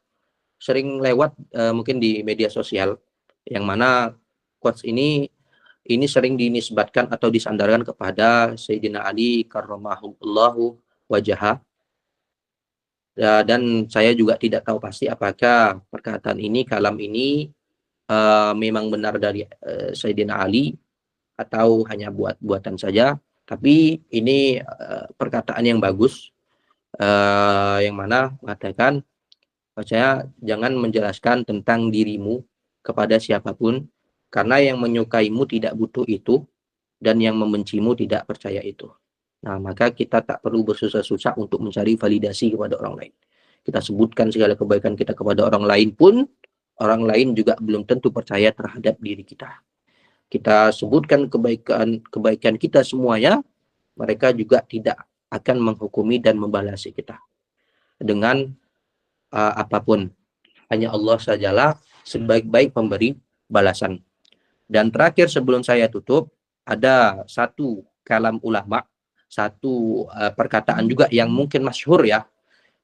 sering lewat mungkin di media sosial, yang mana quotes ini sering dinisbatkan atau disandarkan kepada Sayyidina Ali karramahullahu wajhah. Dan saya juga tidak tahu pasti apakah perkataan ini, kalam ini memang benar dari Sayyidina Ali atau hanya buatan saja. Tapi ini perkataan yang bagus, yang mana mengatakan bahwasanya jangan menjelaskan tentang dirimu kepada siapapun, karena yang menyukaimu tidak butuh itu, dan yang membencimu tidak percaya itu. Nah, maka kita tak perlu bersusah-susah untuk mencari validasi kepada orang lain. Kita sebutkan segala kebaikan kita kepada orang lain pun, orang lain juga belum tentu percaya terhadap diri kita. Kita sebutkan kebaikan kita semuanya, mereka juga tidak akan menghukumi dan membalasi kita dengan apapun. Hanya Allah sajalah sebaik-baik pemberi balasan. Dan terakhir sebelum saya tutup, ada satu kalam ulama, satu perkataan juga yang mungkin masyhur ya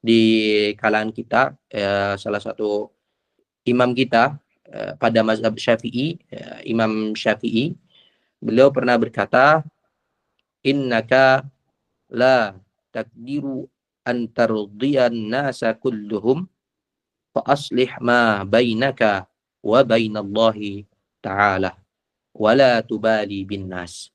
di kalangan kita, salah satu imam kita pada mazhab Syafi'i, Imam Syafi'i, beliau pernah berkata, innaka la taqdiru an tardiyan nasa kulluhum fa aslih ma bainaka wa bainallahi ta'ala wala tubali bin nas.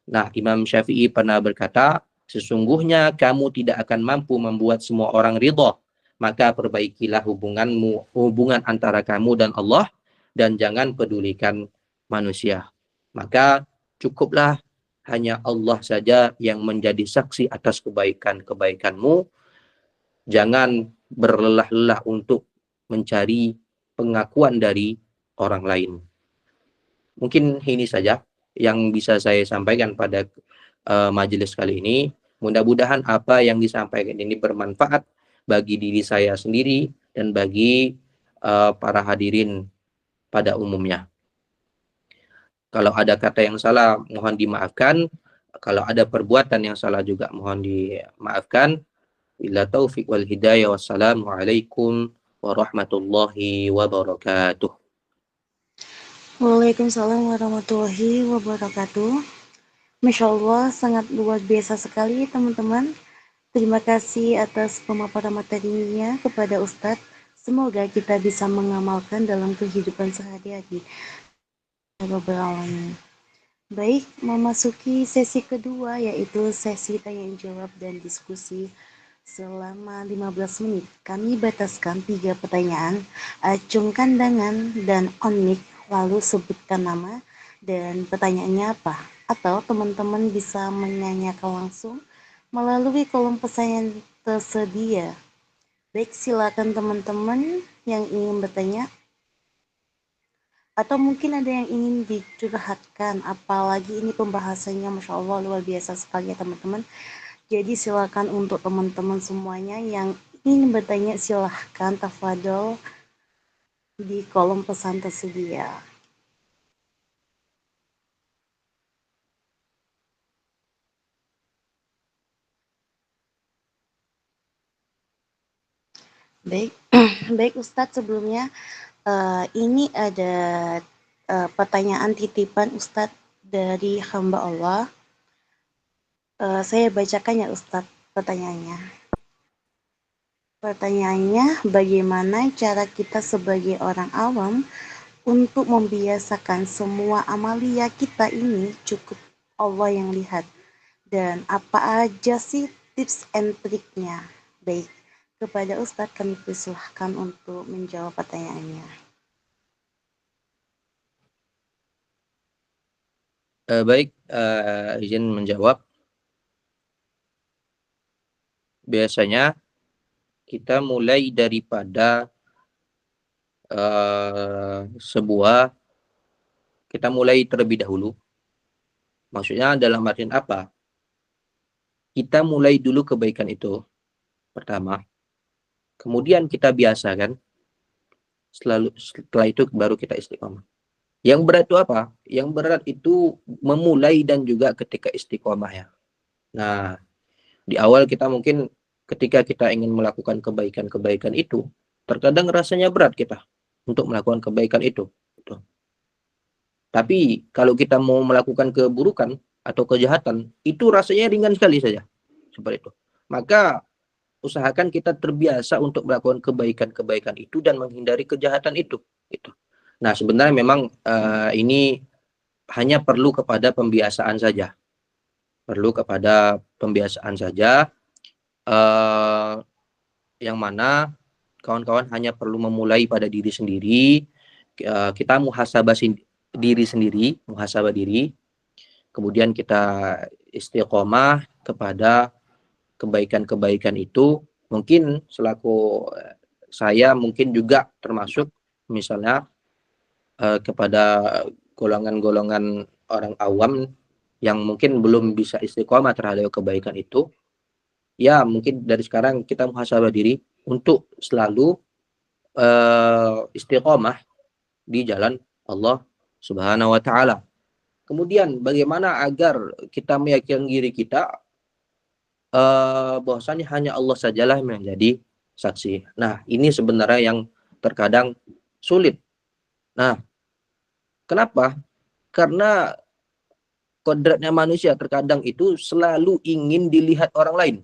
Nah, Imam Syafi'i pernah berkata, sesungguhnya kamu tidak akan mampu membuat semua orang ridha, maka perbaikilah hubungan antara kamu dan Allah, dan jangan pedulikan manusia. Maka cukuplah hanya Allah saja yang menjadi saksi atas kebaikan-kebaikanmu. Jangan berlelah-lelah untuk mencari pengakuan dari orang lain. Mungkin ini saja yang bisa saya sampaikan pada majelis kali ini. Mudah-mudahan apa yang disampaikan ini bermanfaat bagi diri saya sendiri dan bagi para hadirin pada umumnya. Kalau ada kata yang salah, mohon dimaafkan. Kalau ada perbuatan yang salah juga mohon dimaafkan. Bila taufiq wal hidayah. Wassalamualaikum warahmatullahi wabarakatuh. Waalaikumsalam warahmatullahi wabarakatuh. Masya Allah, sangat luar biasa sekali teman-teman. Terima kasih atas pemaparan materinya kepada Ustadz. Semoga kita bisa mengamalkan dalam kehidupan sehari-hari. Baik, memasuki sesi kedua, yaitu sesi tanya jawab dan diskusi selama 15 menit. Kami bataskan 3 pertanyaan. Acungkan tangan dan on mic, lalu sebutkan nama dan pertanyaannya apa. Atau teman-teman bisa menanyakan langsung melalui kolom pesan yang tersedia. Baik, silakan teman-teman yang ingin bertanya. Atau mungkin ada yang ingin dicurhatkan, apalagi ini pembahasannya Masya Allah luar biasa sekali ya teman-teman. Jadi silakan untuk teman-teman semuanya yang ingin bertanya, silahkan tafadhol di kolom pesan tersedia. Baik, baik Ustadz, sebelumnya ini ada pertanyaan titipan Ustadz dari hamba Allah. Saya bacakan ya Ustadz pertanyaannya. Pertanyaannya, bagaimana cara kita sebagai orang awam untuk membiasakan semua amalia kita ini cukup Allah yang lihat? Dan apa aja sih tips and triknya? Baik, kepada Ustadz kami persilahkan untuk menjawab pertanyaannya. Baik, izin menjawab. Biasanya kita mulai daripada kita mulai terlebih dahulu. Maksudnya dalam artian apa? Kita mulai dulu kebaikan itu pertama, kemudian kita biasakan, setelah itu baru kita istiqomah. Yang berat itu apa? Yang berat itu memulai dan juga ketika istiqomah ya. Nah, di awal kita mungkin ketika kita ingin melakukan kebaikan-kebaikan itu, terkadang rasanya berat kita untuk melakukan kebaikan itu. Tapi kalau kita mau melakukan keburukan atau kejahatan, itu rasanya ringan sekali saja. Seperti itu. Maka usahakan kita terbiasa untuk melakukan kebaikan-kebaikan itu dan menghindari kejahatan itu. Gitu. Nah, sebenarnya memang ini hanya perlu kepada pembiasaan saja. Perlu kepada pembiasaan saja. Yang mana kawan-kawan hanya perlu memulai pada diri sendiri. Kita muhasabah diri sendiri, muhasabah diri. Kemudian kita istiqomah kepada kebaikan-kebaikan itu. Mungkin selaku saya mungkin juga termasuk misalnya kepada golongan-golongan orang awam yang mungkin belum bisa istiqomah terhadap kebaikan itu. Ya, mungkin dari sekarang kita muhasabah diri untuk selalu istiqomah di jalan Allah Subhanahu wa taala. Kemudian bagaimana agar kita meyakinkan diri kita bahwasanya hanya Allah sajalah yang menjadi saksi. Nah, ini sebenarnya yang terkadang sulit. Nah, kenapa? Karena kodratnya manusia terkadang itu selalu ingin dilihat orang lain.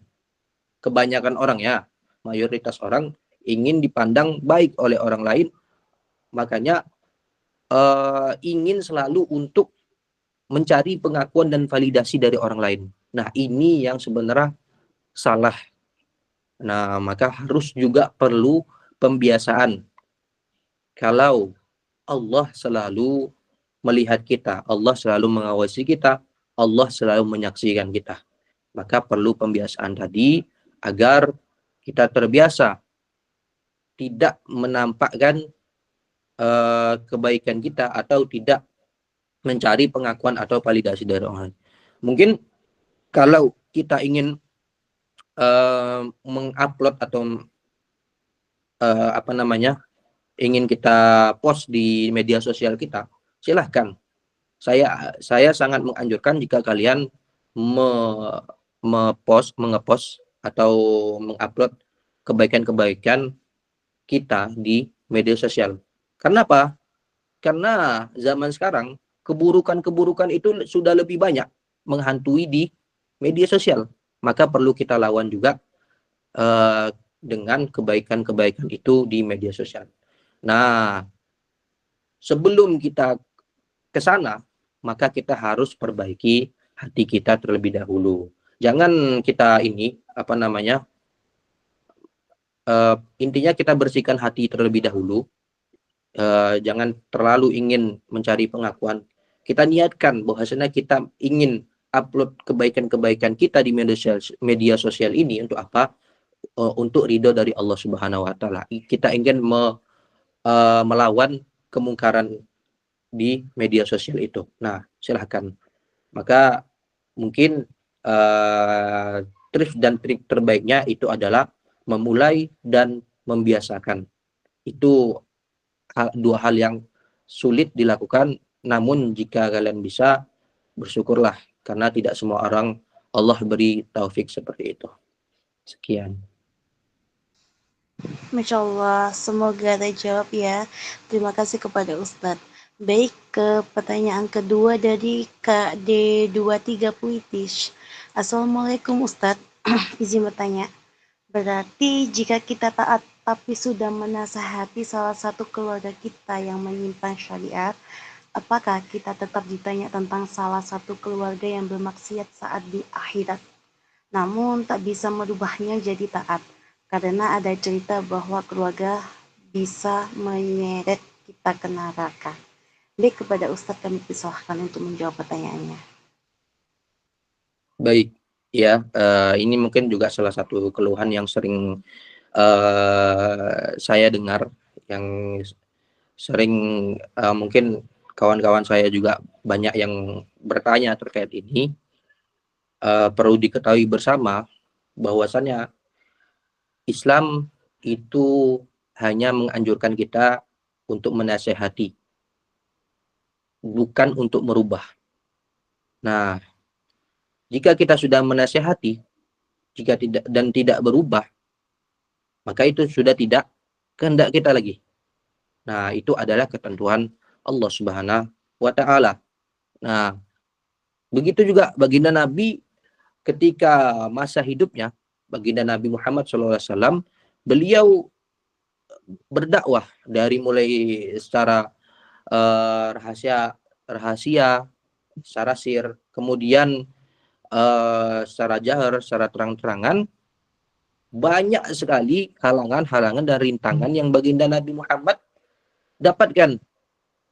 Kebanyakan orang ya, mayoritas orang ingin dipandang baik oleh orang lain, makanya ingin selalu untuk mencari pengakuan dan validasi dari orang lain. Nah, ini yang sebenarnya salah. Nah, maka harus juga perlu pembiasaan. Kalau Allah selalu melihat kita, Allah selalu mengawasi kita, Allah selalu menyaksikan kita. Maka perlu pembiasaan tadi agar kita terbiasa tidak menampakkan kebaikan kita atau tidak mencari pengakuan atau validasi dari orang lain. Mungkin kalau kita ingin mengupload atau ingin kita post di media sosial kita, silahkan. Saya sangat menganjurkan jika kalian mengepost atau mengupload kebaikan-kebaikan kita di media sosial. Karena apa? Karena zaman sekarang keburukan-keburukan itu sudah lebih banyak menghantui di media sosial. Maka perlu kita lawan juga dengan kebaikan-kebaikan itu di media sosial. Nah, sebelum kita ke sana, maka kita harus perbaiki hati kita terlebih dahulu. Jangan kita intinya kita bersihkan hati terlebih dahulu. Jangan terlalu ingin mencari pengakuan. Kita niatkan bahwasanya kita ingin upload kebaikan-kebaikan kita di media sosial ini untuk apa? Untuk ridho dari Allah Subhanahu wa taala. Kita ingin melawan kemungkaran di media sosial itu. Nah, silahkan. Maka mungkin tips dan trik terbaiknya itu adalah memulai dan membiasakan. Itu dua hal yang sulit dilakukan, namun jika kalian bisa, bersyukurlah karena tidak semua orang Allah beri taufik seperti itu. Sekian. Masya Allah, semoga terjawab ya. Terima kasih kepada Ustadz. Baik, ke pertanyaan kedua dari Kak D23 Puitish. Assalamualaikum Ustadz, izin bertanya. Berarti jika kita taat tapi sudah menasihati salah satu keluarga kita yang menyimpan syariat, apakah kita tetap ditanya tentang salah satu keluarga yang bermaksiat saat di akhirat? Namun tak bisa merubahnya jadi taat, karena ada cerita bahwa keluarga bisa menyeret kita ke neraka. Baik, kepada Ustadz kami persilahkan untuk menjawab pertanyaannya. Baik, ya, ini mungkin juga salah satu keluhan yang sering saya dengar, yang sering mungkin kawan-kawan saya juga banyak yang bertanya terkait ini. Perlu diketahui bersama bahwasannya Islam itu hanya menganjurkan kita untuk menasehati, bukan untuk merubah. Nah, jika kita sudah menasehati, jika tidak berubah, maka itu sudah tidak kehendak kita lagi. Nah, itu adalah ketentuan Allah Subhanahu wa taala. Nah, begitu juga baginda Nabi ketika masa hidupnya, baginda Nabi Muhammad SAW, beliau berdakwah dari mulai secara rahasia, secara sir, kemudian secara jahar, secara terang-terangan. Banyak sekali halangan-halangan dan rintangan yang baginda Nabi Muhammad dapatkan,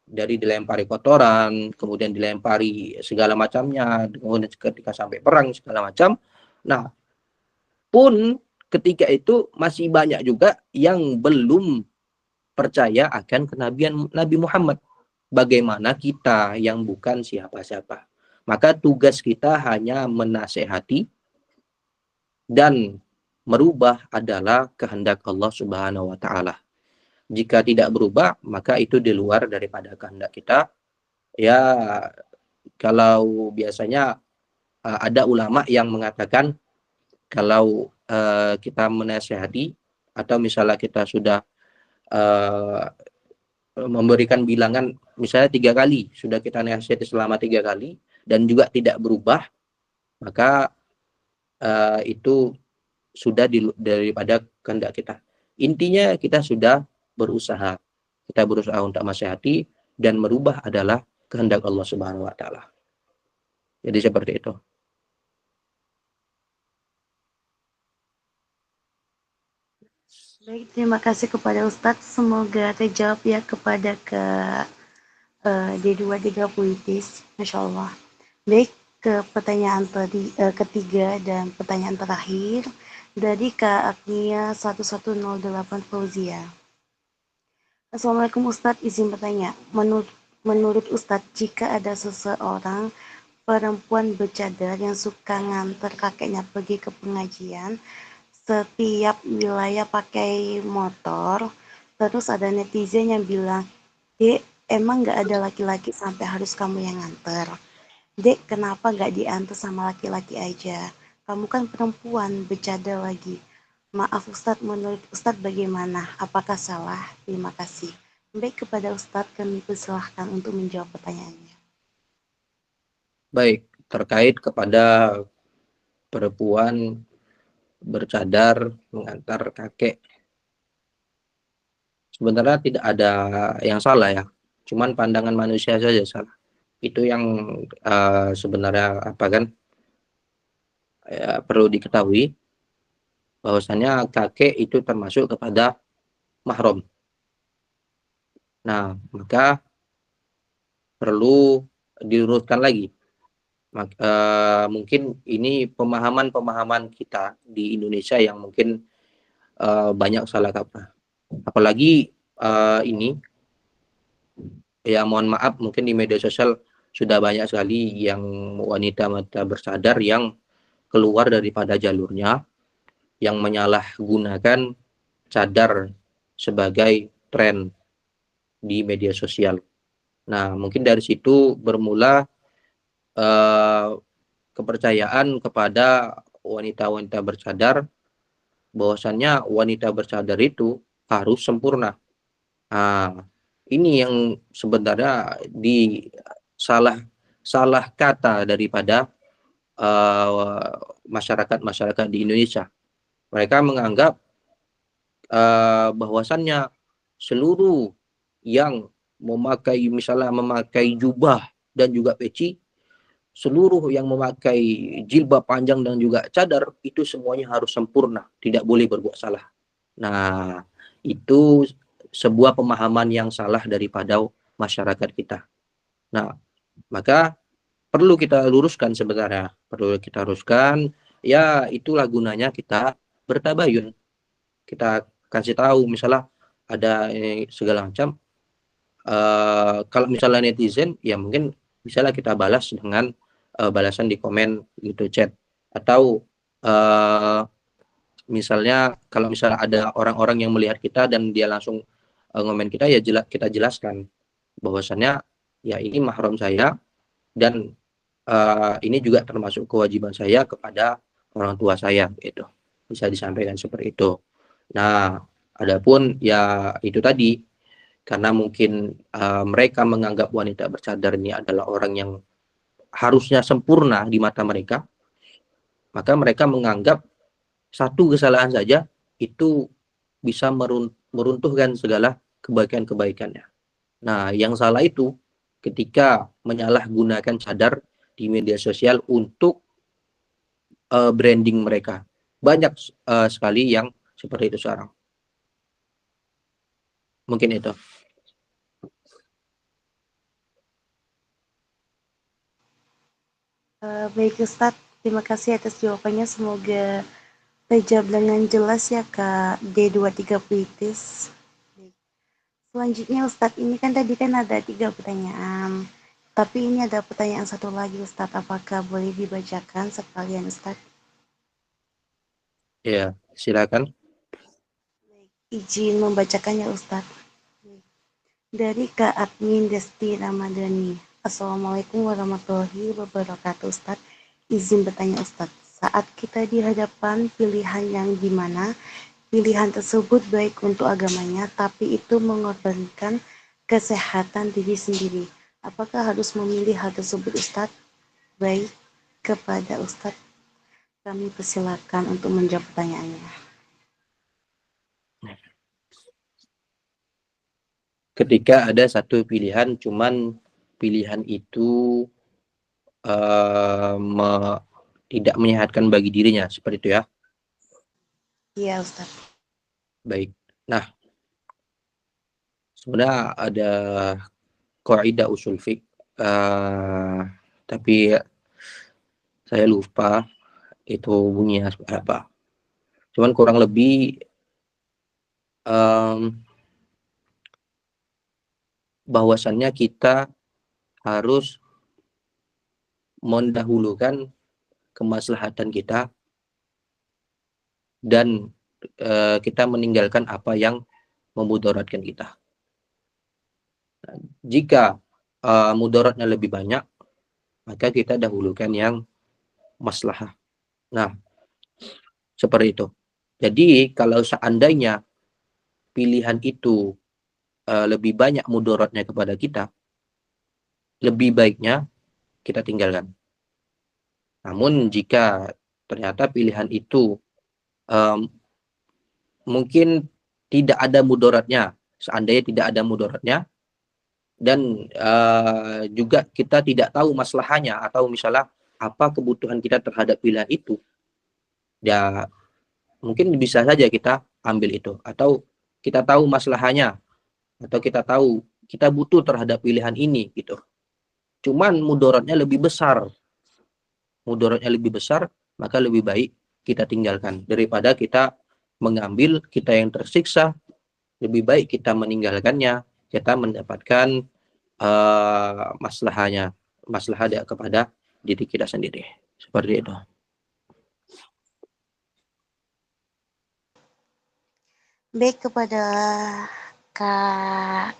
dari dilempari kotoran, kemudian dilempari segala macamnya, kemudian ketika sampai perang segala macam. Nah, pun ketika itu masih banyak juga yang belum percaya akan kenabian Nabi Muhammad. Bagaimana kita yang bukan siapa-siapa? Maka tugas kita hanya menasehati, dan merubah adalah kehendak Allah Subhanahu wa taala. Jika tidak berubah, maka itu di luar daripada kehendak kita. Ya, kalau biasanya ada ulama yang mengatakan kalau kita menasehati atau misalnya kita sudah memberikan bilangan, misalnya 3 kali, sudah kita nasihati selama 3 kali, dan juga tidak berubah, maka itu sudah daripada kehendak kita. Intinya kita sudah berusaha. Kita berusaha untuk nasihati, dan merubah adalah kehendak Allah Subhanahu wa taala. Jadi seperti itu. Baik, terima kasih kepada Ustadz. Semoga terjawab ya kepada D2 puitis. Masya Allah. Baik, ke pertanyaan ketiga dan pertanyaan terakhir dari Kak Agnia 1108 Fauzia. Assalamualaikum Ustadz, izin bertanya. Menurut Ustadz, jika ada seseorang perempuan bercadar yang suka nganter kakeknya pergi ke pengajian, setiap wilayah pakai motor, terus ada netizen yang bilang, "Dek, emang nggak ada laki-laki sampai harus kamu yang nganter? Dek, kenapa nggak diantar sama laki-laki aja? Kamu kan perempuan, bercadar lagi." Maaf Ustadz, menurut Ustadz bagaimana? Apakah salah? Terima kasih. Baik, kepada Ustadz kami persilahkan untuk menjawab pertanyaannya. Baik, terkait kepada perempuan bercadar mengantar kakek, sebenarnya tidak ada yang salah ya, cuman pandangan manusia saja salah. Itu yang sebenarnya perlu diketahui, bahwasannya kakek itu termasuk kepada mahram. Nah, maka perlu diluruskan lagi. Mungkin ini pemahaman kita di Indonesia yang mungkin banyak salah kaprah. Apalagi ini, ya mohon maaf, mungkin di media sosial sudah banyak sekali yang wanita-wanita bercadar yang keluar daripada jalurnya, yang menyalahgunakan cadar sebagai tren di media sosial. Nah, mungkin dari situ bermula kepercayaan kepada wanita-wanita bercadar, bahwasannya wanita bercadar itu harus sempurna. Ini yang sebenarnya salah kata daripada masyarakat di Indonesia. Mereka menganggap bahwasannya seluruh yang misalnya memakai jubah dan juga peci, seluruh yang memakai jilbab panjang dan juga cadar, itu semuanya harus sempurna, tidak boleh berbuat salah. Nah, itu sebuah pemahaman yang salah daripada masyarakat kita. Nah, maka perlu kita luruskan sebenarnya. Perlu kita luruskan, ya itulah gunanya kita bertabayun. Kita kasih tahu, misalnya ada segala macam. Kalau misalnya netizen, ya mungkin misalnya kita balas dengan balasan di komen gitu, chat. Atau misalnya kalau misalnya ada orang-orang yang melihat kita dan dia langsung ngomen kita, ya kita jelaskan bahwasannya ya ini mahram saya, dan ini juga termasuk kewajiban saya kepada orang tua saya, gitu. Bisa disampaikan seperti itu. Nah, adapun ya itu tadi, karena mungkin mereka menganggap wanita bercadar ini adalah orang yang harusnya sempurna di mata mereka, maka mereka menganggap satu kesalahan saja itu bisa meruntuhkan segala kebaikan-kebaikannya. Nah, yang salah itu ketika menyalahgunakan cadar di media sosial untuk branding mereka. Banyak sekali yang seperti itu sekarang. Mungkin itu. Baik Ustadz, terima kasih atas jawabannya. Semoga terjawab dengan jelas ya Kak D23 puitis. Selanjutnya Ustadz, ini kan tadi kan ada 3 pertanyaan. Tapi ini ada pertanyaan satu lagi Ustadz, apakah boleh dibacakan sekalian Ustadz? Ya, silakan. Izin membacakannya Ustadz. Dari Kak Admin Desti Ramadhani. Assalamualaikum warahmatullahi wabarakatuh Ustadz. Izin bertanya Ustadz, saat kita dihadapan pilihan yang dimana pilihan tersebut baik untuk agamanya, tapi itu mengorbankan kesehatan diri sendiri. Apakah harus memilih hal tersebut Ustadz? Baik, kepada Ustadz kami persilakan untuk menjawab pertanyaannya. Ketika ada satu pilihan, cuman pilihan itu tidak menyehatkan bagi dirinya, seperti itu ya. Iya Ustadz. Baik. Nah, sebenarnya ada kaidah usul fiqh, tapi saya lupa itu bunyinya seperti apa. Cuman kurang lebih bahwasannya kita harus mendahulukan kemaslahatan kita dan kita meninggalkan apa yang memudaratkan kita. Jika mudaratnya lebih banyak, maka kita dahulukan yang maslahah. Nah, seperti itu. Jadi kalau seandainya pilihan itu lebih banyak mudaratnya kepada kita, lebih baiknya kita tinggalkan. Namun jika ternyata pilihan itu mungkin tidak ada mudaratnya, seandainya tidak ada mudaratnya, dan juga kita tidak tahu maslahahnya atau misalnya apa kebutuhan kita terhadap pilihan itu, ya mungkin bisa saja kita ambil itu. Atau kita tahu maslahahnya, atau kita tahu kita butuh terhadap pilihan ini gitu. Cuman mudaratnya lebih besar, maka lebih baik kita tinggalkan daripada kita mengambil, kita yang tersiksa. Lebih baik kita meninggalkannya, kita mendapatkan maslahah kepada diri kita sendiri. Seperti itu. Baik, kepada Kak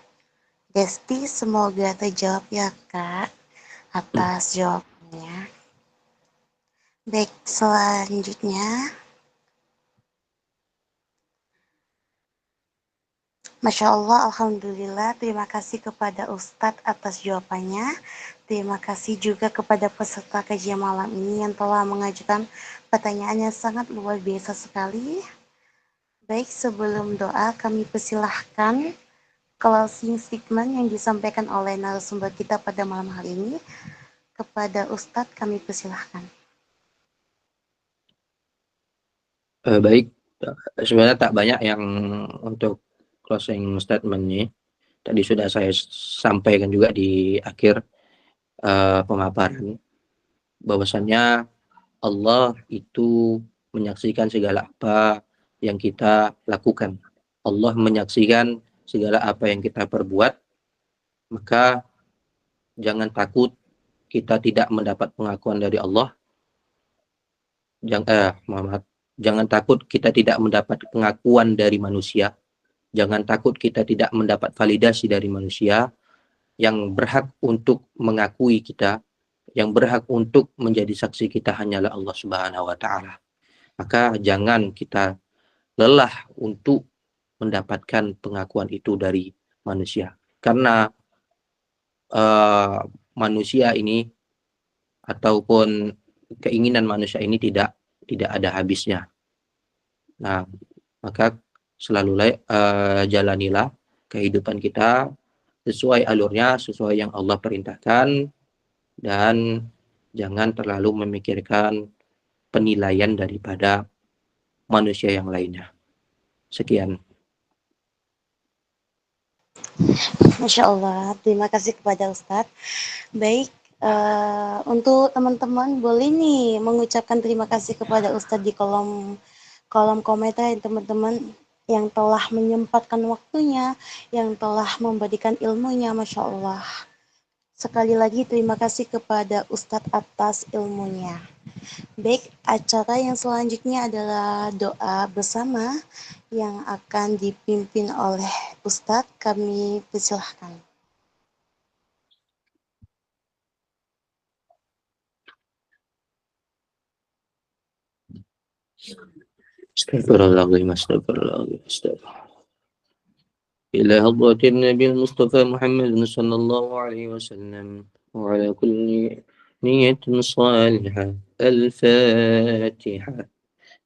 Desti, semoga terjawab ya Kak atas jawabannya. Baik, selanjutnya, Masya Allah, Alhamdulillah, terima kasih kepada Ustadz atas jawabannya. Terima kasih juga kepada peserta kajian malam ini yang telah mengajukan pertanyaan yang sangat luar biasa sekali. Baik, sebelum doa kami persilahkan closing statement yang disampaikan oleh narasumber kita pada malam hari ini. Kepada Ustadz kami persilahkan. Baik, sebenarnya tak banyak yang untuk closing statement ini. Tadi sudah saya sampaikan juga di akhir pemaparan, bahwasannya Allah itu menyaksikan segala apa yang kita lakukan. Allah menyaksikan segala apa yang kita perbuat, maka jangan takut kita tidak mendapat pengakuan dari Allah. Jangan takut kita tidak mendapat pengakuan dari manusia. Jangan takut kita tidak mendapat validasi dari manusia. Yang berhak untuk mengakui kita, yang berhak untuk menjadi saksi kita hanyalah Allah Subhanahu wa Ta'ala. Maka jangan kita lelah untuk mendapatkan pengakuan itu dari manusia, karena manusia ini ataupun keinginan manusia ini tidak ada habisnya. Nah, maka selalu jalanilah kehidupan kita sesuai alurnya, sesuai yang Allah perintahkan, dan jangan terlalu memikirkan penilaian daripada manusia yang lainnya. Sekian. Masya Allah, terima kasih kepada Ustadz. Baik, untuk teman-teman boleh nih mengucapkan terima kasih kepada Ustadz di kolom komentar ya, teman-teman yang telah menyempatkan waktunya, yang telah memberikan ilmunya. Masya Allah. Sekali lagi terima kasih kepada Ustadz atas ilmunya. Baik, acara yang selanjutnya adalah doa bersama yang akan dipimpin oleh Ustadz. Kami persilahkan. Astagfirullahaladzim, astagfirullahaladzim, astagfirullahaladzim. إلى حضرة النبي المصطفى محمد صلى الله عليه وسلم وعلى كل نية صالحة. الفاتحة.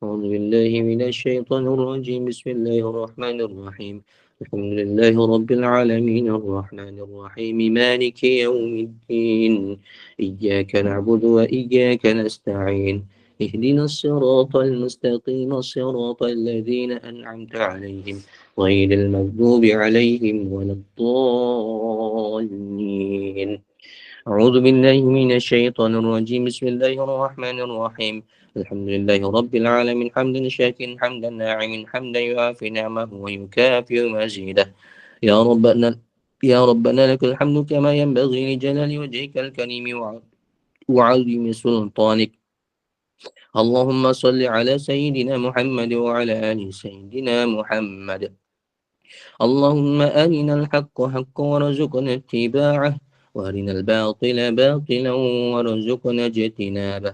أعوذ بالله من الشيطان الرجيم. بسم الله الرحمن الرحيم. الحمد لله رب العالمين الرحمن الرحيم مالك يوم الدين. إياك نعبد وإياك نستعين. اهدنا الصراط المستقيم صراط الذين أنعمت عليهم غير المغضوب عليهم ولا الضالين. أعوذ بالله من الشيطان الرجيم. بسم الله الرحمن الرحيم. الحمد لله رب العالمين حمدا شاكرا حمدا ناعما حمدا يوافي نعمه ويكافئ مزيده. يا ربنا يا ربنا لك الحمد كما ينبغي لجلال وجهك الكريم وعظيم سلطانك. اللهم صل على سيدنا محمد وعلى آل سيدنا محمد. اللهم أرنا الحق حقا وارزقنا اتباعه وأرنا الباطل باطلا وارزقنا اجتنابه.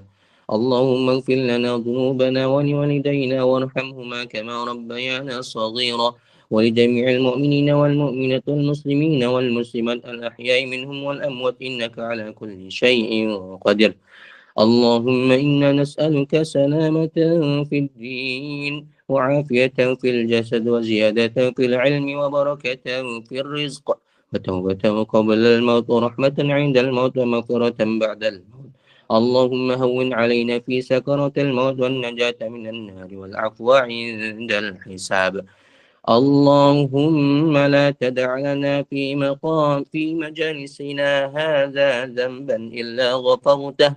اللهم اغفر لنا ذنوبنا ولوالدينا وارحمهما كما ربيانا صغيرا ولجميع المؤمنين والمؤمنات والمسلمين والمسلمات الأحياء منهم والأموات إنك على كل شيء قدير. اللهم إنا نسألك سلامة في الدين وعافية في الجسد وزيادة في العلم وبركة في الرزق وتوبة قبل الموت ورحمة عند الموت ومغفرة بعد الموت. اللهم هون علينا في سكرات الموت والنجاة من النار والعفو عند الحساب. اللهم لا تدع لنا في مجالسنا هذا ذنبا إلا غفرته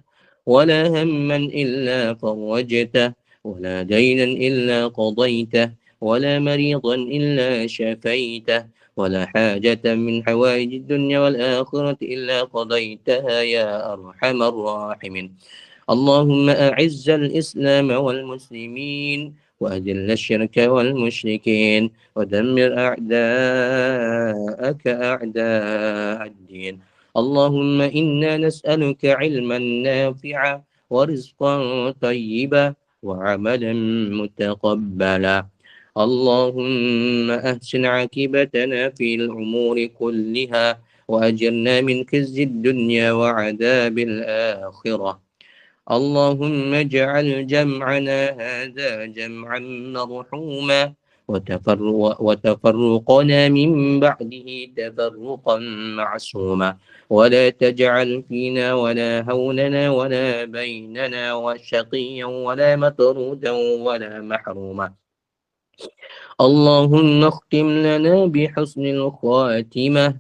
ولا هما إلا فرجته ولا دينا إلا قضيته ولا مريضا إلا شفيته ولا حاجة من حوائج الدنيا والآخرة إلا قضيتها يا أرحم الراحمين. اللهم أعز الإسلام والمسلمين وأذل الشرك والمشركين ودمر أعداءك أعداء الدين. اللهم إنا نسألك علما نافعا ورزقا طيبا وعملا متقبلا. اللهم أحسن عاقبتنا في الأمور كلها وأجرنا من خزي الدنيا وعذاب الآخرة. اللهم اجعل جمعنا هذا جمعا مرحوما وتفرقنا من بعده تفرقا معصوما ولا تجعل فينا ولا هوننا ولا بيننا وشقيا ولا مطرودا ولا محروما. اللهم اختم لنا بحسن الخاتمة.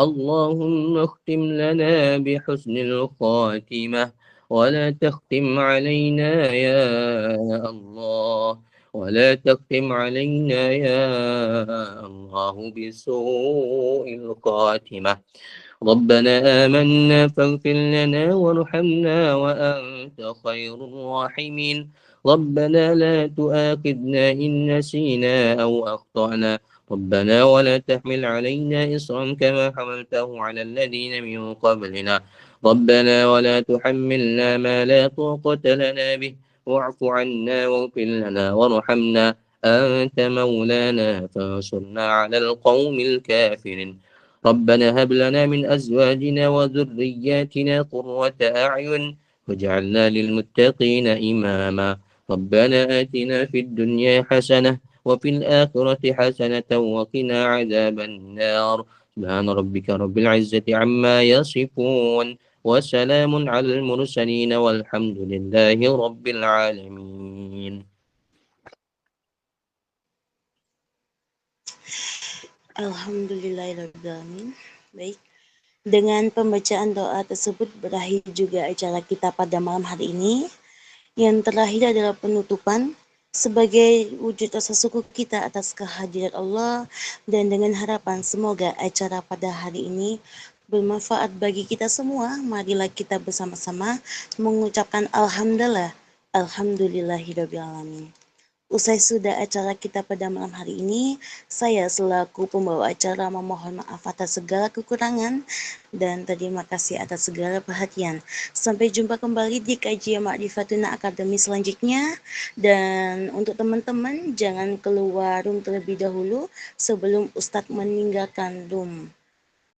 اللهم اختم لنا بحسن الخاتمة ولا تختم علينا يا الله ولا تختم علينا يا الله بسوء الخاتمة. ربنا آمنا فاغفر لنا وارحمنا وأنت خير الراحمين. ربنا لا تؤاخذنا إن نسينا أو أخطأنا. ربنا ولا تحمل علينا إصرا كما حملته على الذين من قبلنا. ربنا ولا تحملنا ما لا طاقة لنا به واعف عنا واغفر لنا وارحمنا. أنت مولانا فانصرنا على القوم الكافرين. ربنا هب لنا من أزواجنا وذرياتنا قرة أعين واجعلنا للمتقين إماما. ربنا آتنا في الدنيا حسنة وفي الآخرة حسنة وقنا عذاب النار. سبحان ربك رب العزة عما يصفون وسلام على المرسلين والحمد لله رب العالمين. Alhamdulillahirrahmanirrahim. Baik, dengan pembacaan doa tersebut berakhir juga acara kita pada malam hari ini. Yang terakhir adalah penutupan sebagai wujud rasa syukur kita atas kehadiran Allah dan dengan harapan semoga acara pada hari ini bermanfaat bagi kita semua. Marilah kita bersama-sama mengucapkan Alhamdulillahirrahmanirrahim. Usai sudah acara kita pada malam hari ini, saya selaku pembawa acara memohon maaf atas segala kekurangan dan terima kasih atas segala perhatian. Sampai jumpa kembali di kajian Ma'rifatuna Akademi selanjutnya. Dan untuk teman-teman, jangan keluar room terlebih dahulu sebelum Ustadz meninggalkan room.